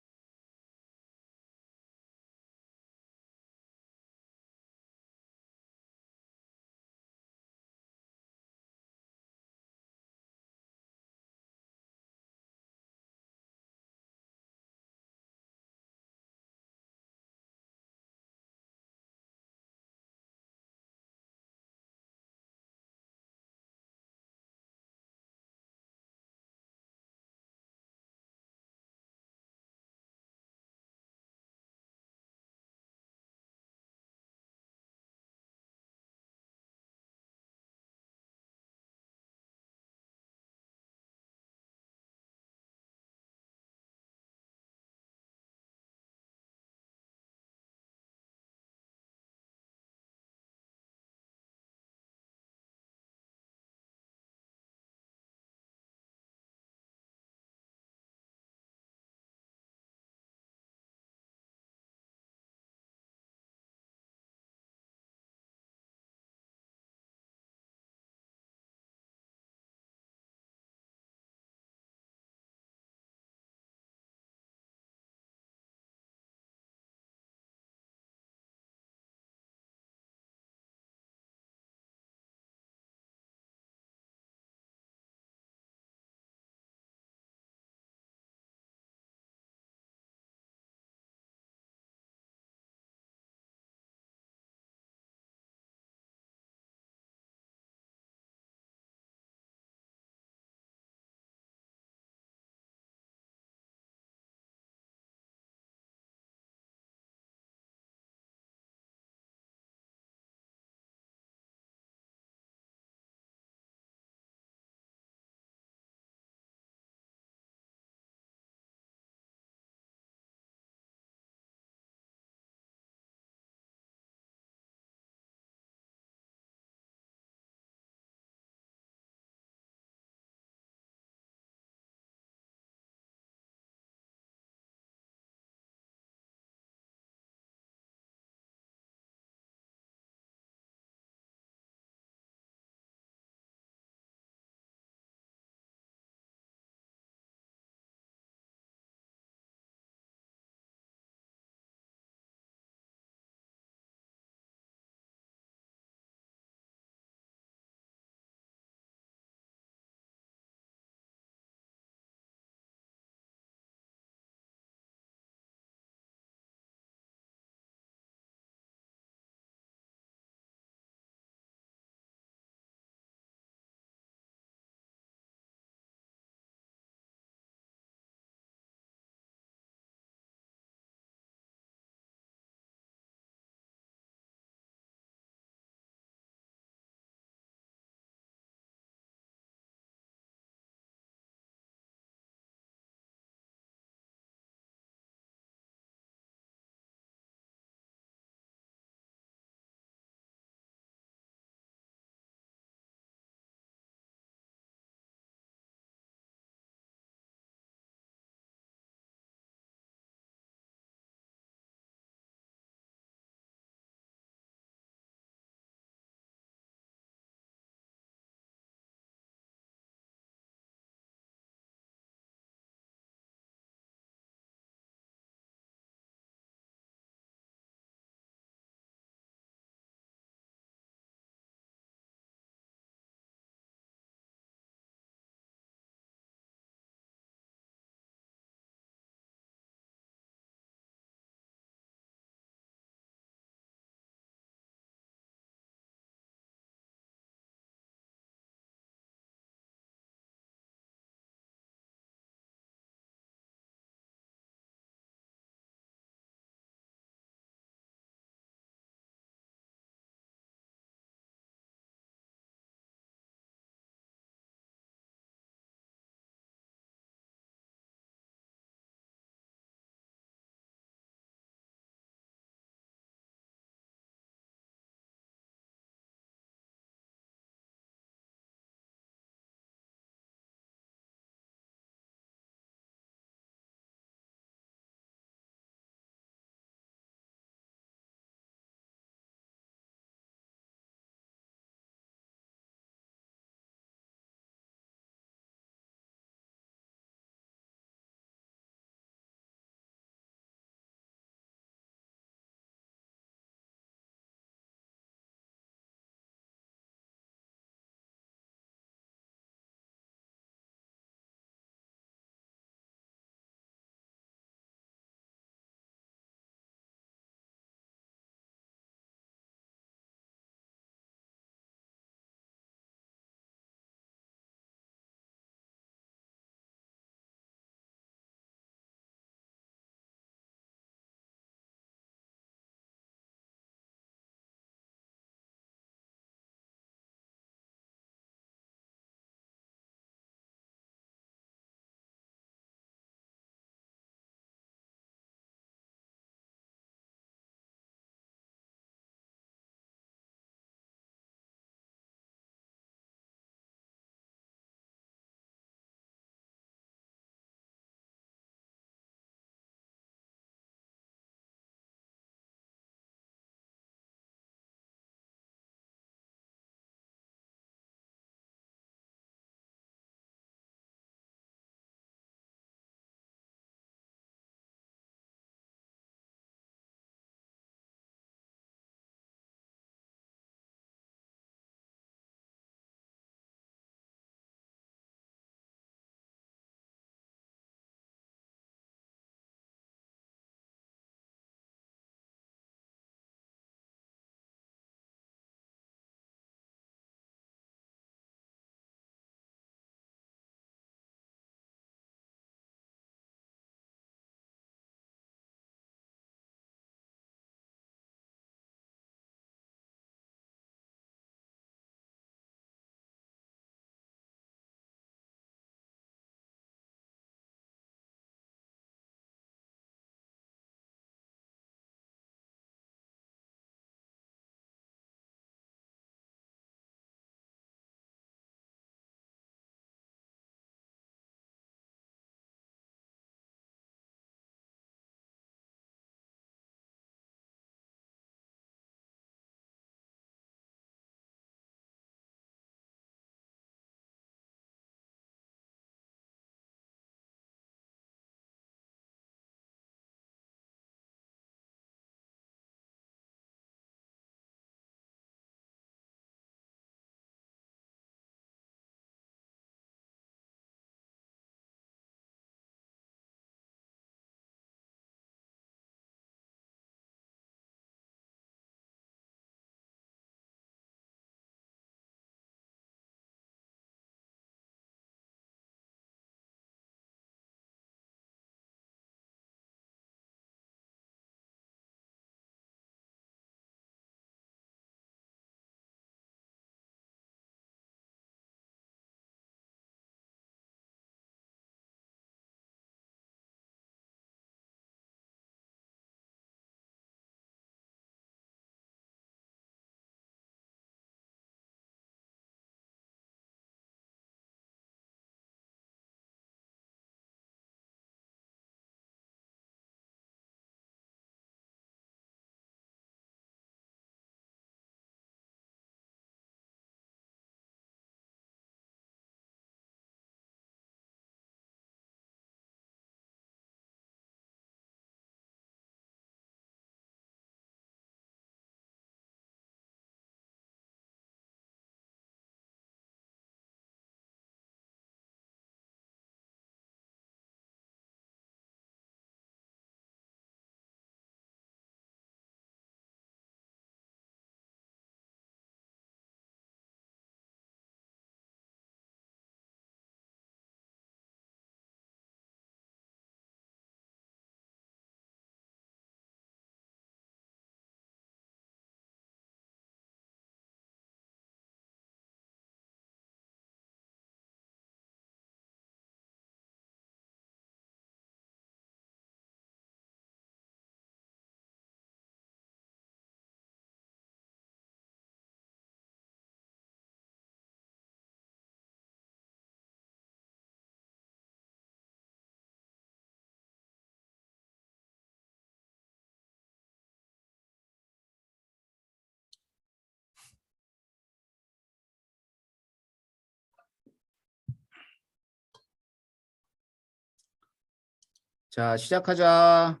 A: 자, 시작하자.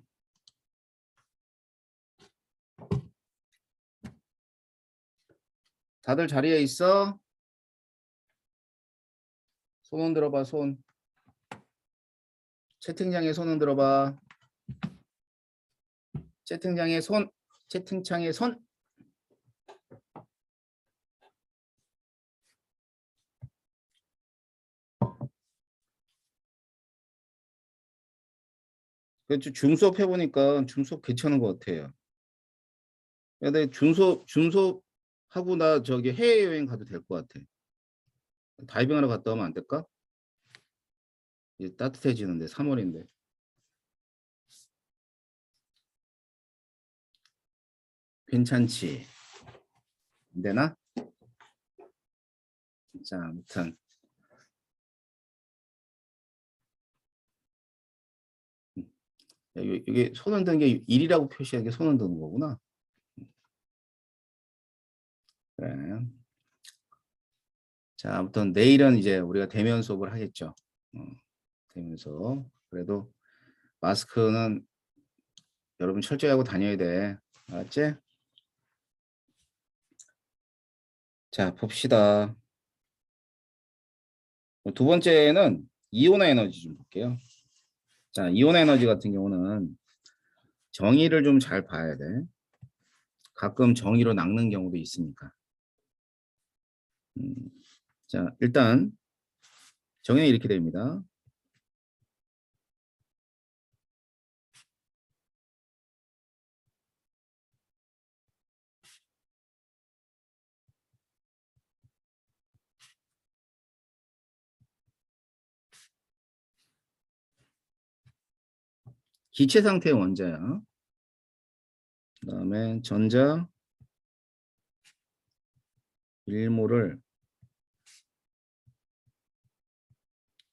A: 다들 자리에 있어? 손 흔들어봐, 손. 채팅창에 손 흔들어봐. 채팅창에 손. 채팅창에 손. 그렇죠. 줌수업 해보니까 줌수업 괜찮은 것 같아요. 근데 줌수업 하고 나 저기 해외여행 가도 될 것 같아. 다이빙하러 갔다 오면 안 될까? 이제 따뜻해지는데 3월인데. 괜찮지? 안 되나? 자, 아무튼 이게 손 흔드는 게 일이라고 표시한 게 손 흔드는 거구나. 그래. 자, 아무튼 내일은 이제 우리가 대면 수업을 하겠죠. 대면 수업. 그래도 마스크는 여러분 철저히 하고 다녀야 돼. 알았지? 자, 봅시다. 두 번째는 이온 에너지 좀 볼게요. 자, 이온 에너지 같은 경우는 정의를 좀 잘 봐야 돼. 가끔 정의로 낚는 경우도 있으니까. 자, 일단 정의는 이렇게 됩니다. 기체 상태의 원자야. 그다음에 전자 1몰을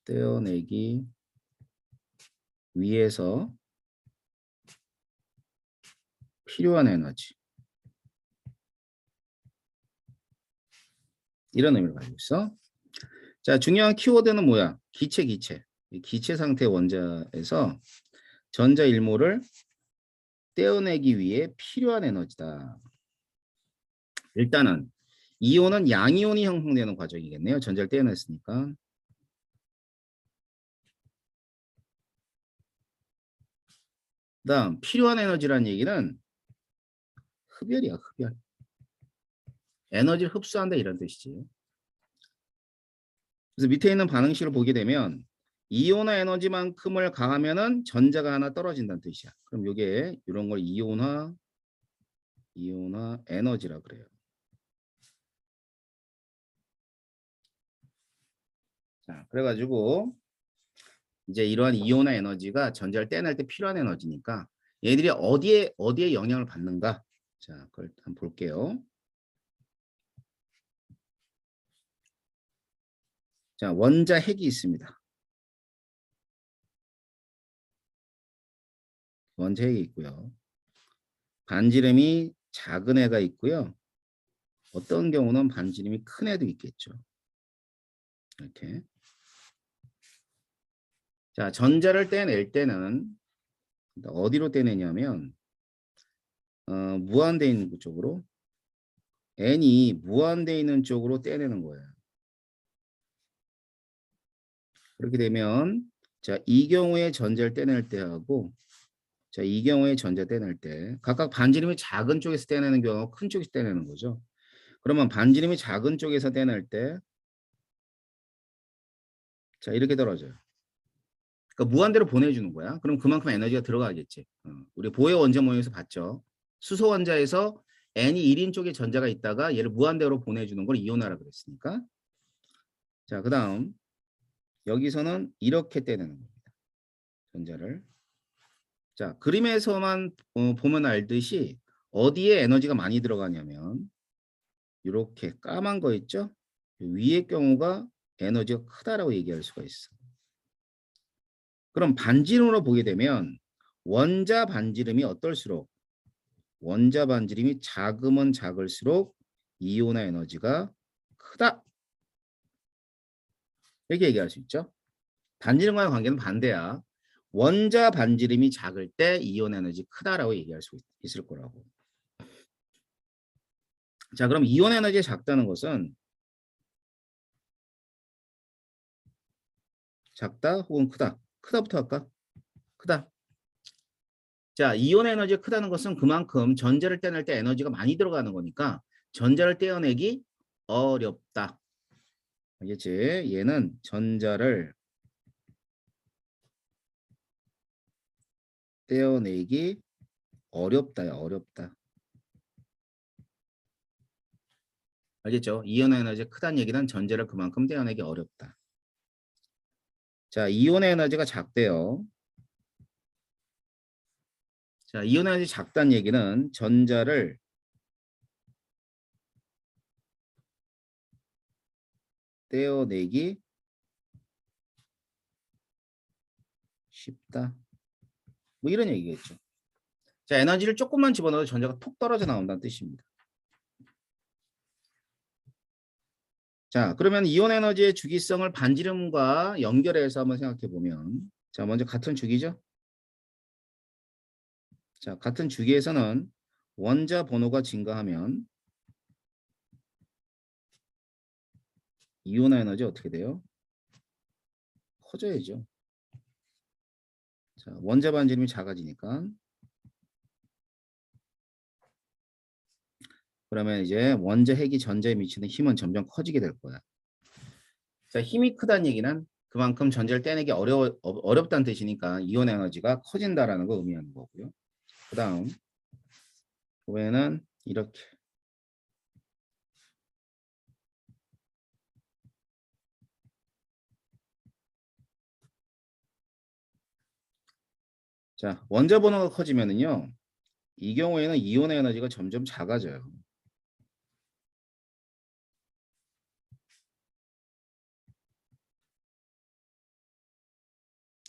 A: 떼어내기 위해서 필요한 에너지. 이런 의미를 가지고 있어. 자, 중요한 키워드는 뭐야? 기체. 이 기체 상태 원자에서 전자 1몰을 떼어내기 위해 필요한 에너지다. 일단은 이온은 양이온이 형성되는 과정이겠네요. 전자를 떼어냈으니까. 그다음 필요한 에너지라는 얘기는 흡열이야, 흡열. 에너지를 흡수한다 이런 뜻이지. 그래서 밑에 있는 반응식을 보게 되면 이온화 에너지만큼을 가하면은 전자가 하나 떨어진다는 뜻이야. 그럼 이게 이런 걸 이온화 에너지라 그래요. 자, 그래가지고 이제 이러한 이온화 에너지가 전자를 떼낼 때 필요한 에너지니까 얘들이 어디에 영향을 받는가? 자, 그걸 한번 볼게요. 자, 원자 핵이 있습니다. 원자 핵이 있고요. 반지름이 작은 애가 있고요. 어떤 경우는 반지름이 큰 애도 있겠죠. 이렇게. 자, 전자를 떼낼 때는 어디로 떼내냐면 무한대 있는 쪽으로 n이 무한대 있는 쪽으로 떼내는 거예요. 그렇게 되면 자, 이 경우에 전자를 떼낼 때하고 자, 이 경우에 전자 떼낼 때 각각 반지름이 작은 쪽에서 떼내는 경우하고 큰 쪽에서 떼내는 거죠. 그러면 반지름이 작은 쪽에서 떼낼 때 자, 이렇게 떨어져요. 그러니까 무한대로 보내주는 거야. 그럼 그만큼 에너지가 들어가겠지. 우리 보해 원자 모형에서 봤죠. 수소 원자에서 n이 1인 쪽에 전자가 있다가 얘를 무한대로 보내주는 걸 이온화라 그랬으니까. 자, 그 다음 여기서는 이렇게 떼내는 겁니다. 전자를. 자, 그림에서만 보면 알듯이 어디에 에너지가 많이 들어가냐면 이렇게 까만 거 있죠? 위의 경우가 에너지가 크다라고 얘기할 수가 있어. 그럼 반지름으로 보게 되면 원자 반지름이 어떨수록 원자 반지름이 작으면 작을수록 이온화 에너지가 크다. 이렇게 얘기할 수 있죠. 반지름과의 관계는 반대야. 원자 반지름이 작을 때 이온 에너지 크다라고 얘기할 수 있을 거라고. 자, 그럼 이온 에너지가 작다는 것은 작다 혹은 크다. 크다부터 할까? 크다. 자, 이온 에너지가 크다는 것은 그만큼 전자를 떼낼 때 에너지가 많이 들어가는 거니까 전자를 떼어내기 어렵다. 알겠지? 얘는 전자를 떼어내기 어렵다야, 어렵다. 알겠죠? 이온 에너지가 크다는 얘기는 전자를 그만큼 떼어내기 어렵다. 자, 이온의 에너지가 작대요. 자, 이온 에너지 작다는 얘기는 전자를 떼어내기 쉽다. 뭐 이런 얘기겠죠. 자, 에너지를 조금만 집어넣어도 전자가 톡 떨어져 나온다는 뜻입니다. 자, 그러면 이온 에너지의 주기성을 반지름과 연결해서 한번 생각해 보면, 자, 먼저 같은 주기죠. 자, 같은 주기에서는 원자 번호가 증가하면 이온 에너지 어떻게 돼요? 커져야죠. 자, 원자 반지름이 작아지니까 그러면 이제 원자 핵이 전자에 미치는 힘은 점점 커지게 될 거야. 자, 힘이 크다는 얘기는 그만큼 전자를 떼내기 어렵다는 뜻이니까 이온 에너지가 커진다라는 거 의미하는 거고요. 그 다음 외에는 이렇게 자, 원자 번호가 커지면은요. 이 경우에는 이온의 에너지가 점점 작아져요.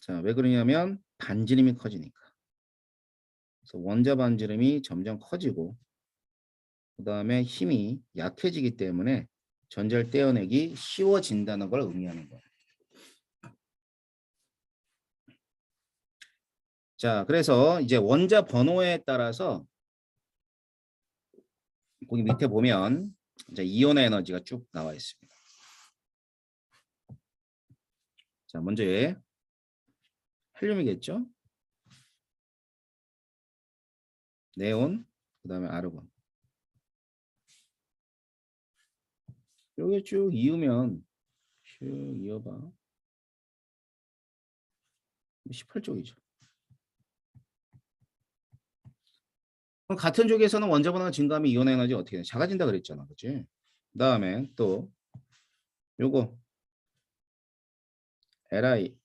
A: 자, 왜 그러냐면 반지름이 커지니까. 그래서 원자 반지름이 점점 커지고 그 다음에 힘이 약해지기 때문에 전자를 떼어내기 쉬워진다는 걸 의미하는 거예요. 자, 그래서 이제 원자 번호에 따라서 거기 밑에 보면 이제 이온의 에너지가 쭉 나와 있습니다. 자, 먼저 헬륨이겠죠? 네온, 그 다음에 아르곤. 여기 쭉 이으면 쭉 이어봐. 18쪽이죠. 그럼 같은 쪽에서는 원자 번호가 증가하면 이온 에너지 어떻게 돼? 작아진다 그랬잖아. 그치? 그 다음에 또 요거 Li,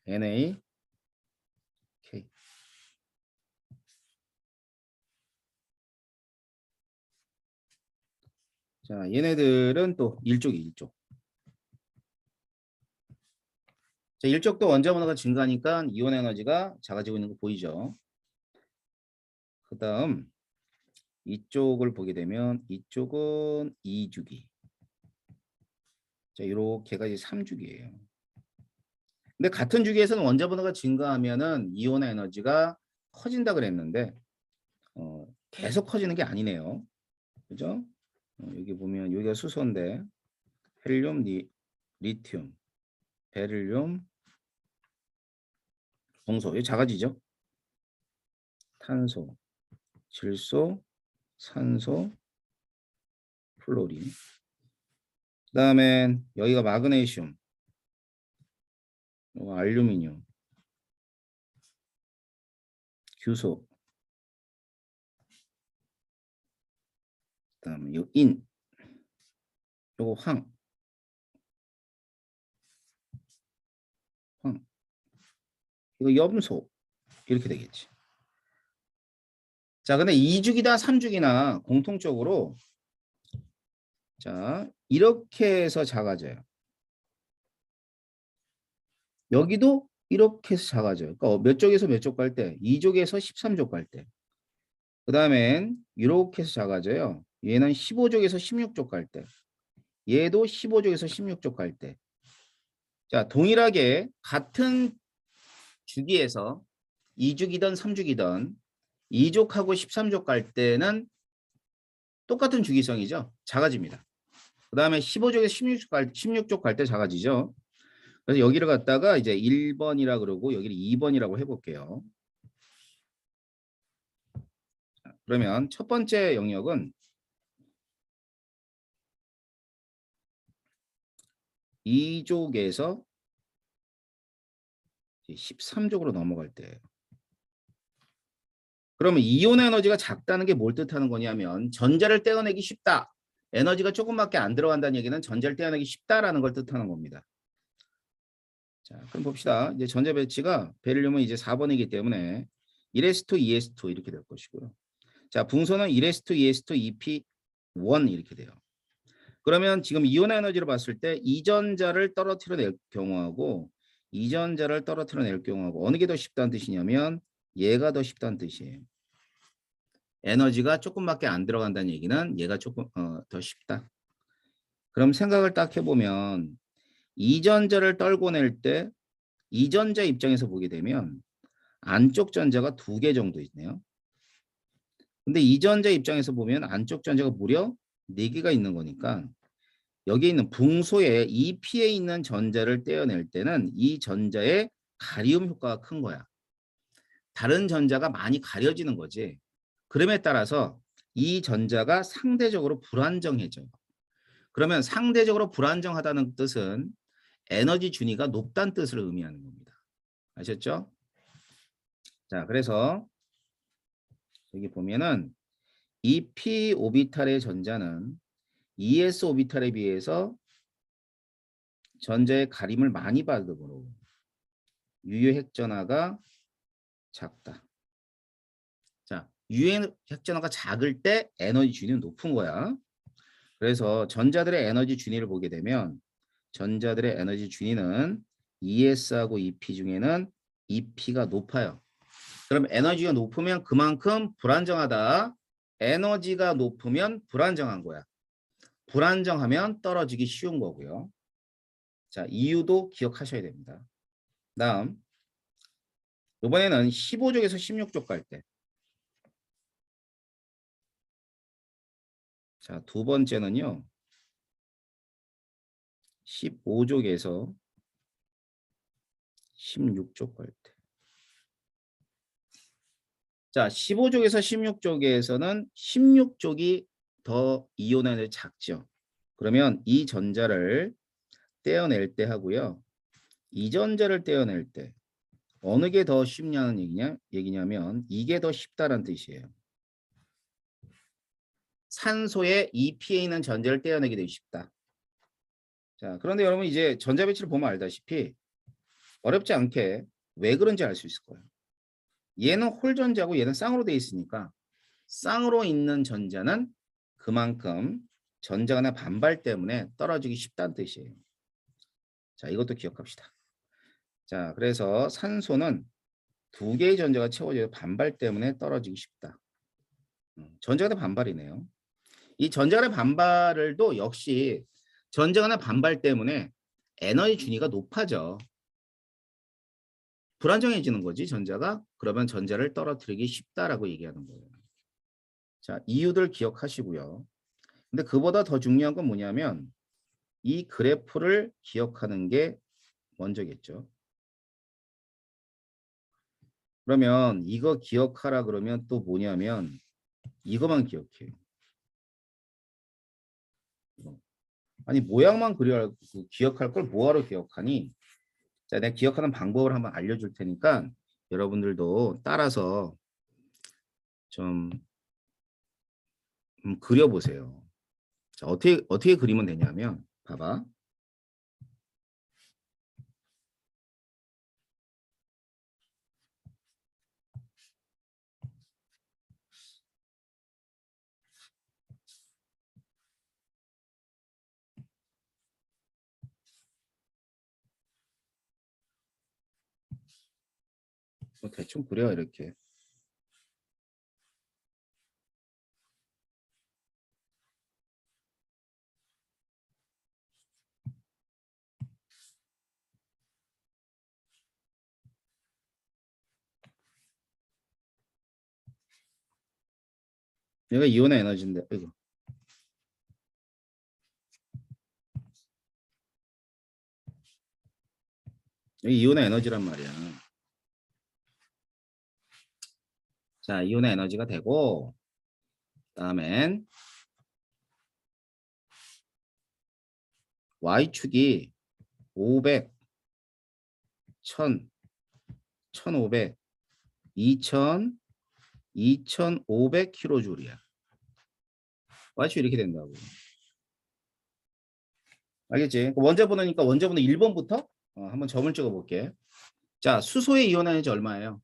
A: Na, K. 자, 얘네들은 또 1쪽이 1쪽. 자, 1쪽도 원자 번호가 증가하니까 이온 에너지가 작아지고 있는 거 보이죠? 그 다음 이쪽을 보게 되면 이쪽은 2주기. 자, 이렇게가 이제 3주기예요. 근데 같은 주기에서는 원자 번호가 증가하면은 이온의 에너지가 커진다 그랬는데 계속 커지는 게 아니네요. 그죠? 여기 보면 여기가 수소인데 헬륨, 리튬, 베릴륨, 동소. 이거 작아지죠? 탄소, 질소, 산소, 플로린. 그다음에 여기가 마그네슘, 알루미늄, 규소. 그다음에 요 요거 황. 이거 염소. 이렇게 되겠지. 자, 근데 2주기나 3주기나 공통적으로 자, 이렇게 해서 작아져요. 여기도 이렇게 해서 작아져요. 그러니까 몇 쪽에서 몇 쪽 갈 때? 2쪽에서 13쪽 갈 때. 그 다음엔 이렇게 해서 작아져요. 얘는 15쪽에서 16쪽 갈 때. 얘도 15쪽에서 16쪽 갈 때. 자, 동일하게 같은 주기에서 2주기든 3주기든 2족하고 13족 갈 때는 똑같은 주기성이죠. 작아집니다. 그 다음에 15족에서 16족 갈 때 작아지죠. 그래서 여기를 갖다가 이제 1번이라 그러고 여기를 2번이라고 해볼게요. 그러면 첫 번째 영역은 2족에서 13족으로 넘어갈 때예요. 그러면 이온 에너지가 작다는 게 뭘 뜻하는 거냐면 전자를 떼어내기 쉽다. 에너지가 조금밖에 안 들어간다는 얘기는 전자를 떼어내기 쉽다라는 걸 뜻하는 겁니다. 자, 그럼 봅시다. 이제 전자 배치가 베릴륨은 이제 4번이기 때문에 1s2, 2s2 이렇게 될 것이고요. 자, 붕소는 1s2, 2s2, 2p1 이렇게 돼요. 그러면 지금 이온 에너지를 봤을 때 이전자를 떨어뜨려낼 경우하고 이전자를 떨어뜨려낼 경우하고 어느 게 더 쉽다는 뜻이냐면 얘가 더 쉽다는 뜻이에요. 에너지가 조금밖에 안 들어간다는 얘기는 얘가 조금 더 쉽다. 그럼 생각을 딱 해보면 이전자를 떨궈낼 때 이전자 입장에서 보게 되면 안쪽 전자가 2개 정도 있네요. 근데 이전자 입장에서 보면 안쪽 전자가 무려 4개가 있는 거니까 여기 있는 붕소에 EP에 있는 전자를 떼어낼 때는 이 전자의 가리움 효과가 큰 거야. 다른 전자가 많이 가려지는 거지. 그럼에 따라서 이 전자가 상대적으로 불안정해져요. 그러면 상대적으로 불안정하다는 뜻은 에너지 준위가 높다는 뜻을 의미하는 겁니다. 아셨죠? 자, 그래서 여기 보면은 이 p 오비탈의 전자는 ES 오비탈에 비해서 전자의 가림을 많이 받으므로 유효 핵전화가 작다. 자, 유효 핵전화가 작을 때 에너지 준위는 높은 거야. 그래서 전자들의 에너지 준위를 보게 되면 전자들의 에너지 준위는 ES하고 EP 중에는 EP가 높아요. 그럼 에너지가 높으면 그만큼 불안정하다. 에너지가 높으면 불안정한 거야. 불안정하면 떨어지기 쉬운 거고요. 자, 이유도 기억하셔야 됩니다. 다음, 이번에는 15족에서 16족 갈 때. 자, 두 번째는요. 15족에서 16족 갈 때. 자, 15족에서 16족에서는 16족이 더 이온에너지 작죠. 그러면 이 전자를 떼어낼 때 하고요. 이 전자를 떼어낼 때 어느 게 더 쉽냐는 얘기냐면 이게 더 쉽다는 뜻이에요. 산소에 EP에 있는 전자를 떼어내기 더 쉽다. 자, 그런데 여러분 이제 전자 배치를 보면 알다시피 어렵지 않게 왜 그런지 알 수 있을 거예요. 얘는 홀 전자고 얘는 쌍으로 돼 있으니까 쌍으로 있는 전자는 그만큼 전자 간의 반발 때문에 떨어지기 쉽다는 뜻이에요. 자, 이것도 기억합시다. 자, 그래서 산소는 2개의 전자가 채워져서 반발 때문에 떨어지기 쉽다. 전자 간의 반발이네요. 이 전자 간의 반발도 역시 전자 간의 반발 때문에 에너지 준위가 높아져. 불안정해지는 거지 전자가. 그러면 전자를 떨어뜨리기 쉽다라고 얘기하는 거예요. 자, 이유들 기억하시고요. 근데 그보다 더 중요한 건 뭐냐면 이 그래프를 기억하는 게 먼저겠죠. 그러면 이거 기억하라 그러면 또 뭐냐면 이거만 기억해요. 아니 모양만 그려 기억할 걸 뭐하러 기억하니? 자, 내가 기억하는 방법을 한번 알려줄 테니까 여러분들도 따라서 좀 그려보세요. 자, 어떻게 그리면 되냐면 봐봐. 뭐 대충 그려 이렇게. 얘가 이온의 에너지인데, 이거. 여기 이온의 에너지란 말이야. 자, 이온의 에너지가 되고, 다음엔 Y축이 500, 1000, 1500, 2000, 2500kJ야. Y축 이렇게 된다고. 알겠지? 원자번호니까 원자번호 1번부터 한번 점을 찍어 볼게. 자, 수소의 이온 에너지 얼마예요?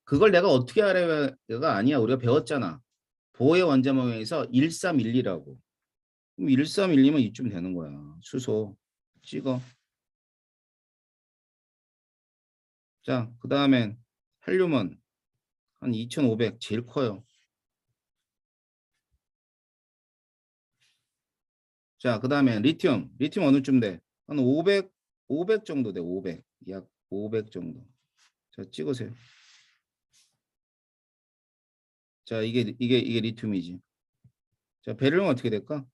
A: 그걸 내가 어떻게 알아야가 아니야. 우리가 배웠잖아. 보의 원자모형에서 1312라고. 그럼 1312면 이쯤 되는 거야. 수소 찍어. 자, 그 다음엔 헬륨은 한 2500 제일 커요. 자, 그 다음에 리튬. 리튬 어느쯤 돼? 한 500 정도 돼. 500. 약 500 정도. 자, 찍으세요. 자, 이게 리튬이지. 자, 베릴륨은 어떻게 될까?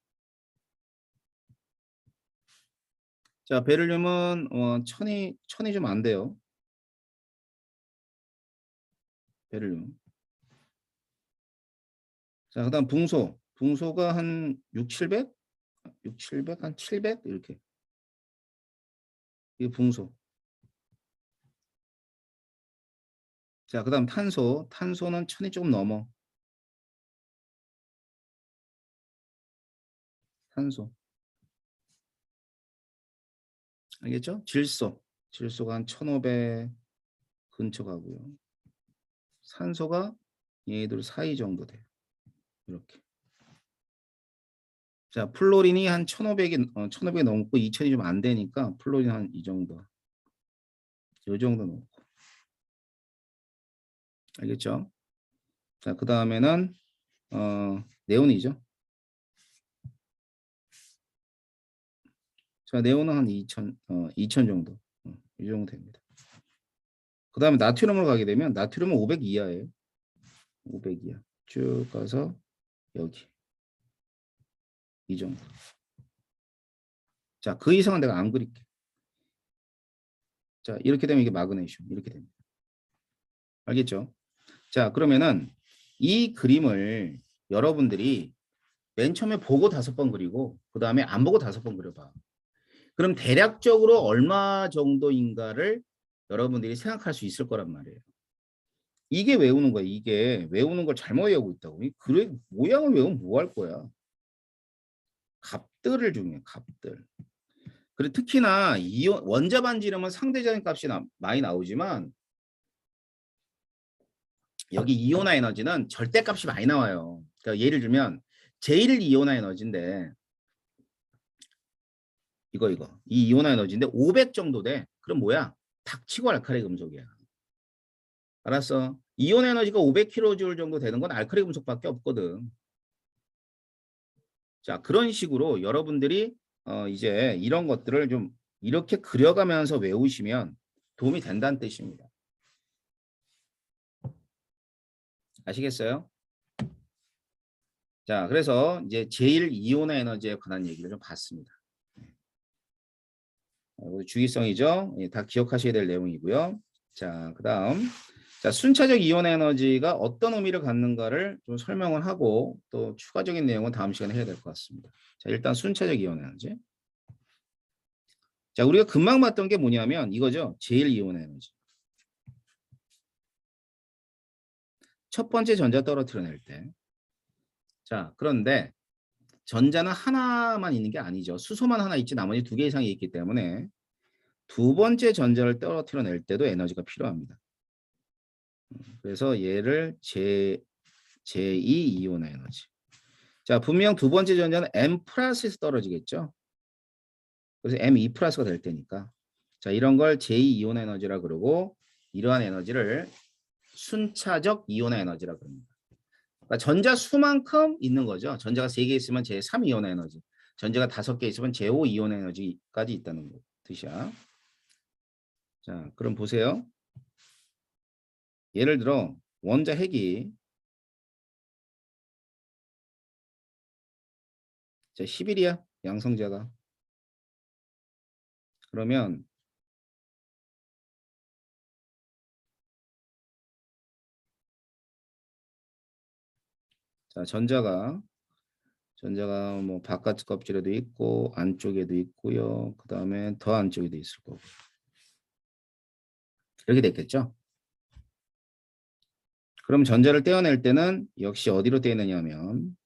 A: 자, 베릴륨은 1000이 좀 안 돼요. 베릴륨. 자, 그다음 붕소. 붕소가 한 6, 700? 6, 700? 한 700? 이렇게. 이게 붕소. 자, 그다음 탄소. 탄소는 1000이 조금 넘어. 탄소. 알겠죠? 질소. 질소가 한 1500 근처 가고요. 산소가 얘들 사이 정도 돼요. 이렇게. 자, 플로린이 한 1500이 넘고 2000이 좀 안 되니까 플로린 한 이 정도. 이 정도 놓고. 알겠죠? 자, 그다음에는 네온이죠. 자, 네온은 한 2000 정도. 이 정도 됩니다. 그 다음에 나트륨으로 가게 되면 나트륨은 500 이하예요. 500 이하. 쭉 가서 여기. 이 정도. 자, 그 이상은 내가 안 그릴게. 자, 이렇게 되면 이게 마그네슘. 이렇게 됩니다. 알겠죠? 자, 그러면은 이 그림을 여러분들이 맨 처음에 보고 5번 그리고 그 다음에 안 보고 5번 그려봐. 그럼 대략적으로 얼마 정도인가를 여러분들이 생각할 수 있을 거란 말이에요. 이게 외우는 거야. 이게 외우는 걸 잘못 외우고 있다고. 이 그래 모양을 외우면 뭐 할 거야? 값들을 중요해. 값들. 그리고 특히나 이온 원자 반지 이러면 상대적인 값이 많이 나오지만 여기 이온화 에너지는 절대값이 많이 나와요. 그러니까 예를 들면 제일 이온화 에너지인데 이거 이 이온화 에너지인데 500 정도 돼. 그럼 뭐야? 닥치고 알칼리 금속이야. 알았어? 이온 에너지가 500kJ 정도 되는 건 알칼리 금속밖에 없거든. 자, 그런 식으로 여러분들이 이제 이런 것들을 좀 이렇게 그려가면서 외우시면 도움이 된다는 뜻입니다. 아시겠어요? 자, 그래서 이제 제일 이온화 에너지에 관한 얘기를 좀 봤습니다. 주기성이죠. 다 기억하셔야 될 내용이고요. 자, 그다음 자, 순차적 이온 에너지가 어떤 의미를 갖는가를 좀 설명을 하고 또 추가적인 내용은 다음 시간에 해야 될 것 같습니다. 자, 일단 순차적 이온 에너지. 자, 우리가 금방 봤던 게 뭐냐면 이거죠. 제일 이온 에너지. 첫 번째 전자 떨어뜨려낼 때. 자, 그런데 전자는 하나만 있는 게 아니죠. 수소만 하나 있지 나머지 2개 이상이 있기 때문에 두 번째 전자를 떨어뜨려낼 때도 에너지가 필요합니다. 그래서 얘를 제2 이온 에너지. 자, 분명 두 번째 전자는 M 플러스에서 떨어지겠죠. 그래서 M2 플러스가 될 테니까. 자, 이런 걸 제2 이온 에너지라 그러고 이러한 에너지를 순차적 이온 에너지라 그럽니다. 그러니까 전자 수만큼 있는 거죠. 전자가 3개 있으면 제3 이온 에너지. 전자가 5개 있으면 제5 이온 에너지까지 있다는 거 뜻이야. 자, 그럼 보세요. 예를 들어 원자 핵이 자, 10일이야. 양성자가. 그러면 자, 전자가 뭐 바깥 껍질에도 있고 안쪽에도 있고요. 그다음에 더 안쪽에도 있을 거고. 이렇게 됐겠죠? 그럼 전자를 떼어낼 때는 역시 어디로 떼내냐면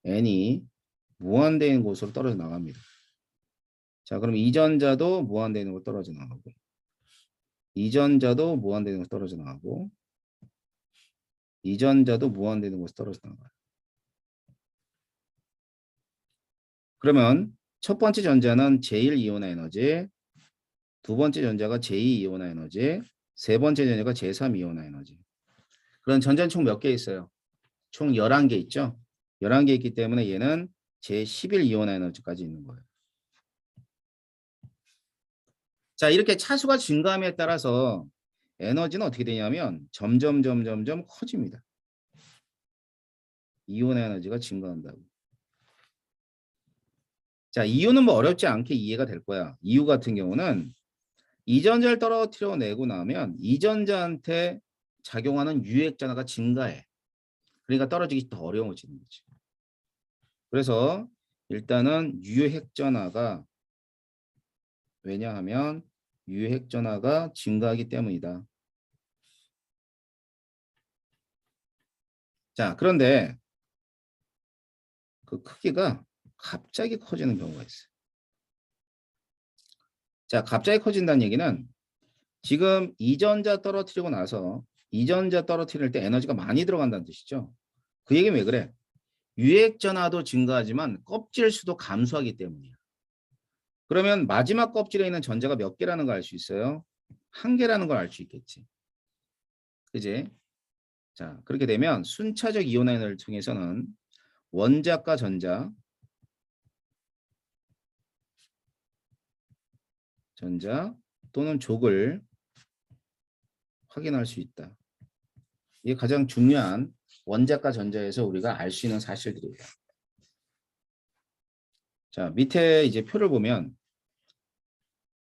A: N이 무한대인 곳으로 떨어져 나갑니다. 자, 그럼 이 전자도 무한대인 곳으로 떨어져 나가고 이 전자도 무한대인 곳으로 떨어져 나가고 이 전자도 무한대인 곳으로 떨어져 나가요. 그러면 첫 번째 전자는 제1이온화 에너지, 두 번째 전자가 제2이온화 에너지, 세 번째 전자가 제3이온화 에너지. 그런 전자는 총 몇 개 있어요? 총 11개 있죠? 11개 있기 때문에 얘는 제11이온화 에너지까지 있는 거예요. 자, 이렇게 차수가 증가함에 따라서 에너지는 어떻게 되냐면 점점 커집니다. 이온 에너지가 증가한다고. 자, 이유는 뭐 어렵지 않게 이해가 될 거야. 이유 같은 경우는 이 전자를 떨어뜨려 내고 나면 이 전자한테 작용하는 유핵전하가 증가해. 그러니까 떨어지기 더 어려워지는 거지. 그래서 일단은 유핵전하가 왜냐하면 유핵전하가 증가하기 때문이다. 자, 그런데 그 크기가 갑자기 커지는 경우가 있어요. 자, 갑자기 커진다는 얘기는 지금 이 전자 떨어뜨리고 나서 이 전자 떨어뜨릴 때 에너지가 많이 들어간다는 뜻이죠. 그 얘기는 왜 그래? 유핵전하도 증가하지만 껍질 수도 감소하기 때문이야. 그러면 마지막 껍질에 있는 전자가 몇 개라는 걸 알 수 있어요? 한 개라는 걸 알 수 있겠지. 그지? 자, 그렇게 되면 순차적 이온화를 통해서는 원자과 전자 또는 족을 확인할 수 있다. 이게 가장 중요한 원자과 전자에서 우리가 알 수 있는 사실들이에요. 자, 밑에 이제 표를 보면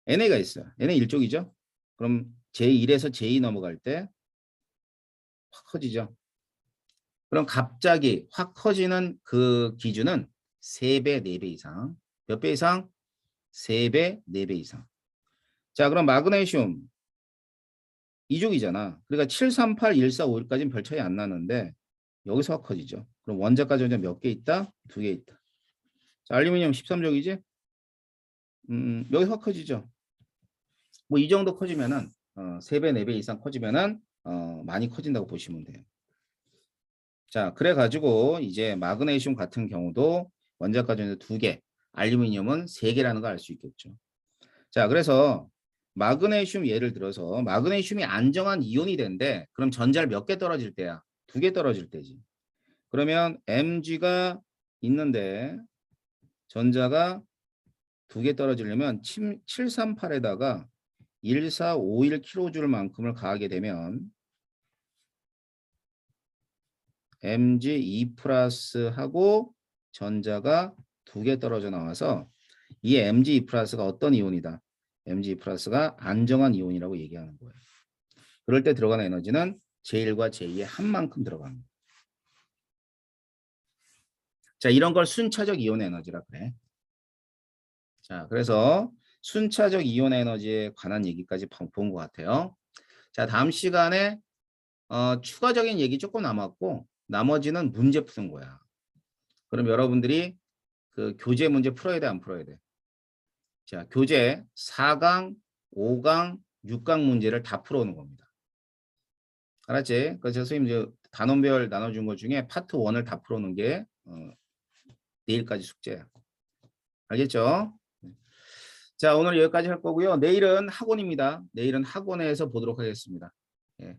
A: NA가 있어요. NA 일족이죠. 그럼 제1에서 제2 넘어갈 때 확 커지죠. 그럼 갑자기 확 커지는 그 기준은 3배, 4배 이상. 몇 배 이상? 3배, 4배 이상. 자, 그럼 마그네슘 이족이잖아. 그러니까 7, 3, 8, 1, 4, 5까지는 별 차이 안 나는데 여기서 확 커지죠. 그럼 원자과 전자 몇 개 있다? 2개 있다. 자, 알루미늄 13족이지? 여기 확 커지죠. 뭐 이 정도 커지면은 3배, 4배 이상 커지면은 많이 커진다고 보시면 돼요. 자, 그래 가지고 이제 마그네슘 같은 경우도 원자과 전자 2개, 알루미늄은 3개라는 걸 알 수 있겠죠. 자, 그래서 마그네슘 예를 들어서 마그네슘이 안정한 이온이 된대. 그럼 전자를 몇 개 떨어질 때야? 2개 떨어질 때지. 그러면 Mg가 있는데 전자가 2개 떨어지려면 738에다가 1451kJ만큼을 가하게 되면 Mg2 플러스하고 전자가 2개 떨어져 나와서 이 Mg2 플러스가 어떤 이온이다? Mg2 플러스가 안정한 이온이라고 얘기하는 거예요. 그럴 때 들어가는 에너지는 제1과 제2의 한 만큼 들어갑니다. 자, 이런 걸 순차적 이온 에너지라 그래. 자, 그래서 순차적 이온 에너지에 관한 얘기까지 본 것 같아요. 자, 다음 시간에 추가적인 얘기 조금 남았고 나머지는 문제 푸는 거야. 그럼 여러분들이 그 교재 문제 풀어야 돼, 안 풀어야 돼? 자, 교재 4강, 5강, 6강 문제를 다 풀어오는 겁니다. 알았지? 그래서 선생님 이제 단원별 나눠준 것 중에 파트 1을 다 풀어오는 게 내일까지 숙제야. 알겠죠? 자, 오늘 여기까지 할 거고요. 내일은 학원입니다. 내일은 학원에서 보도록 하겠습니다. 예.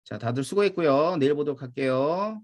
A: 자, 다들 수고했고요. 내일 보도록 할게요.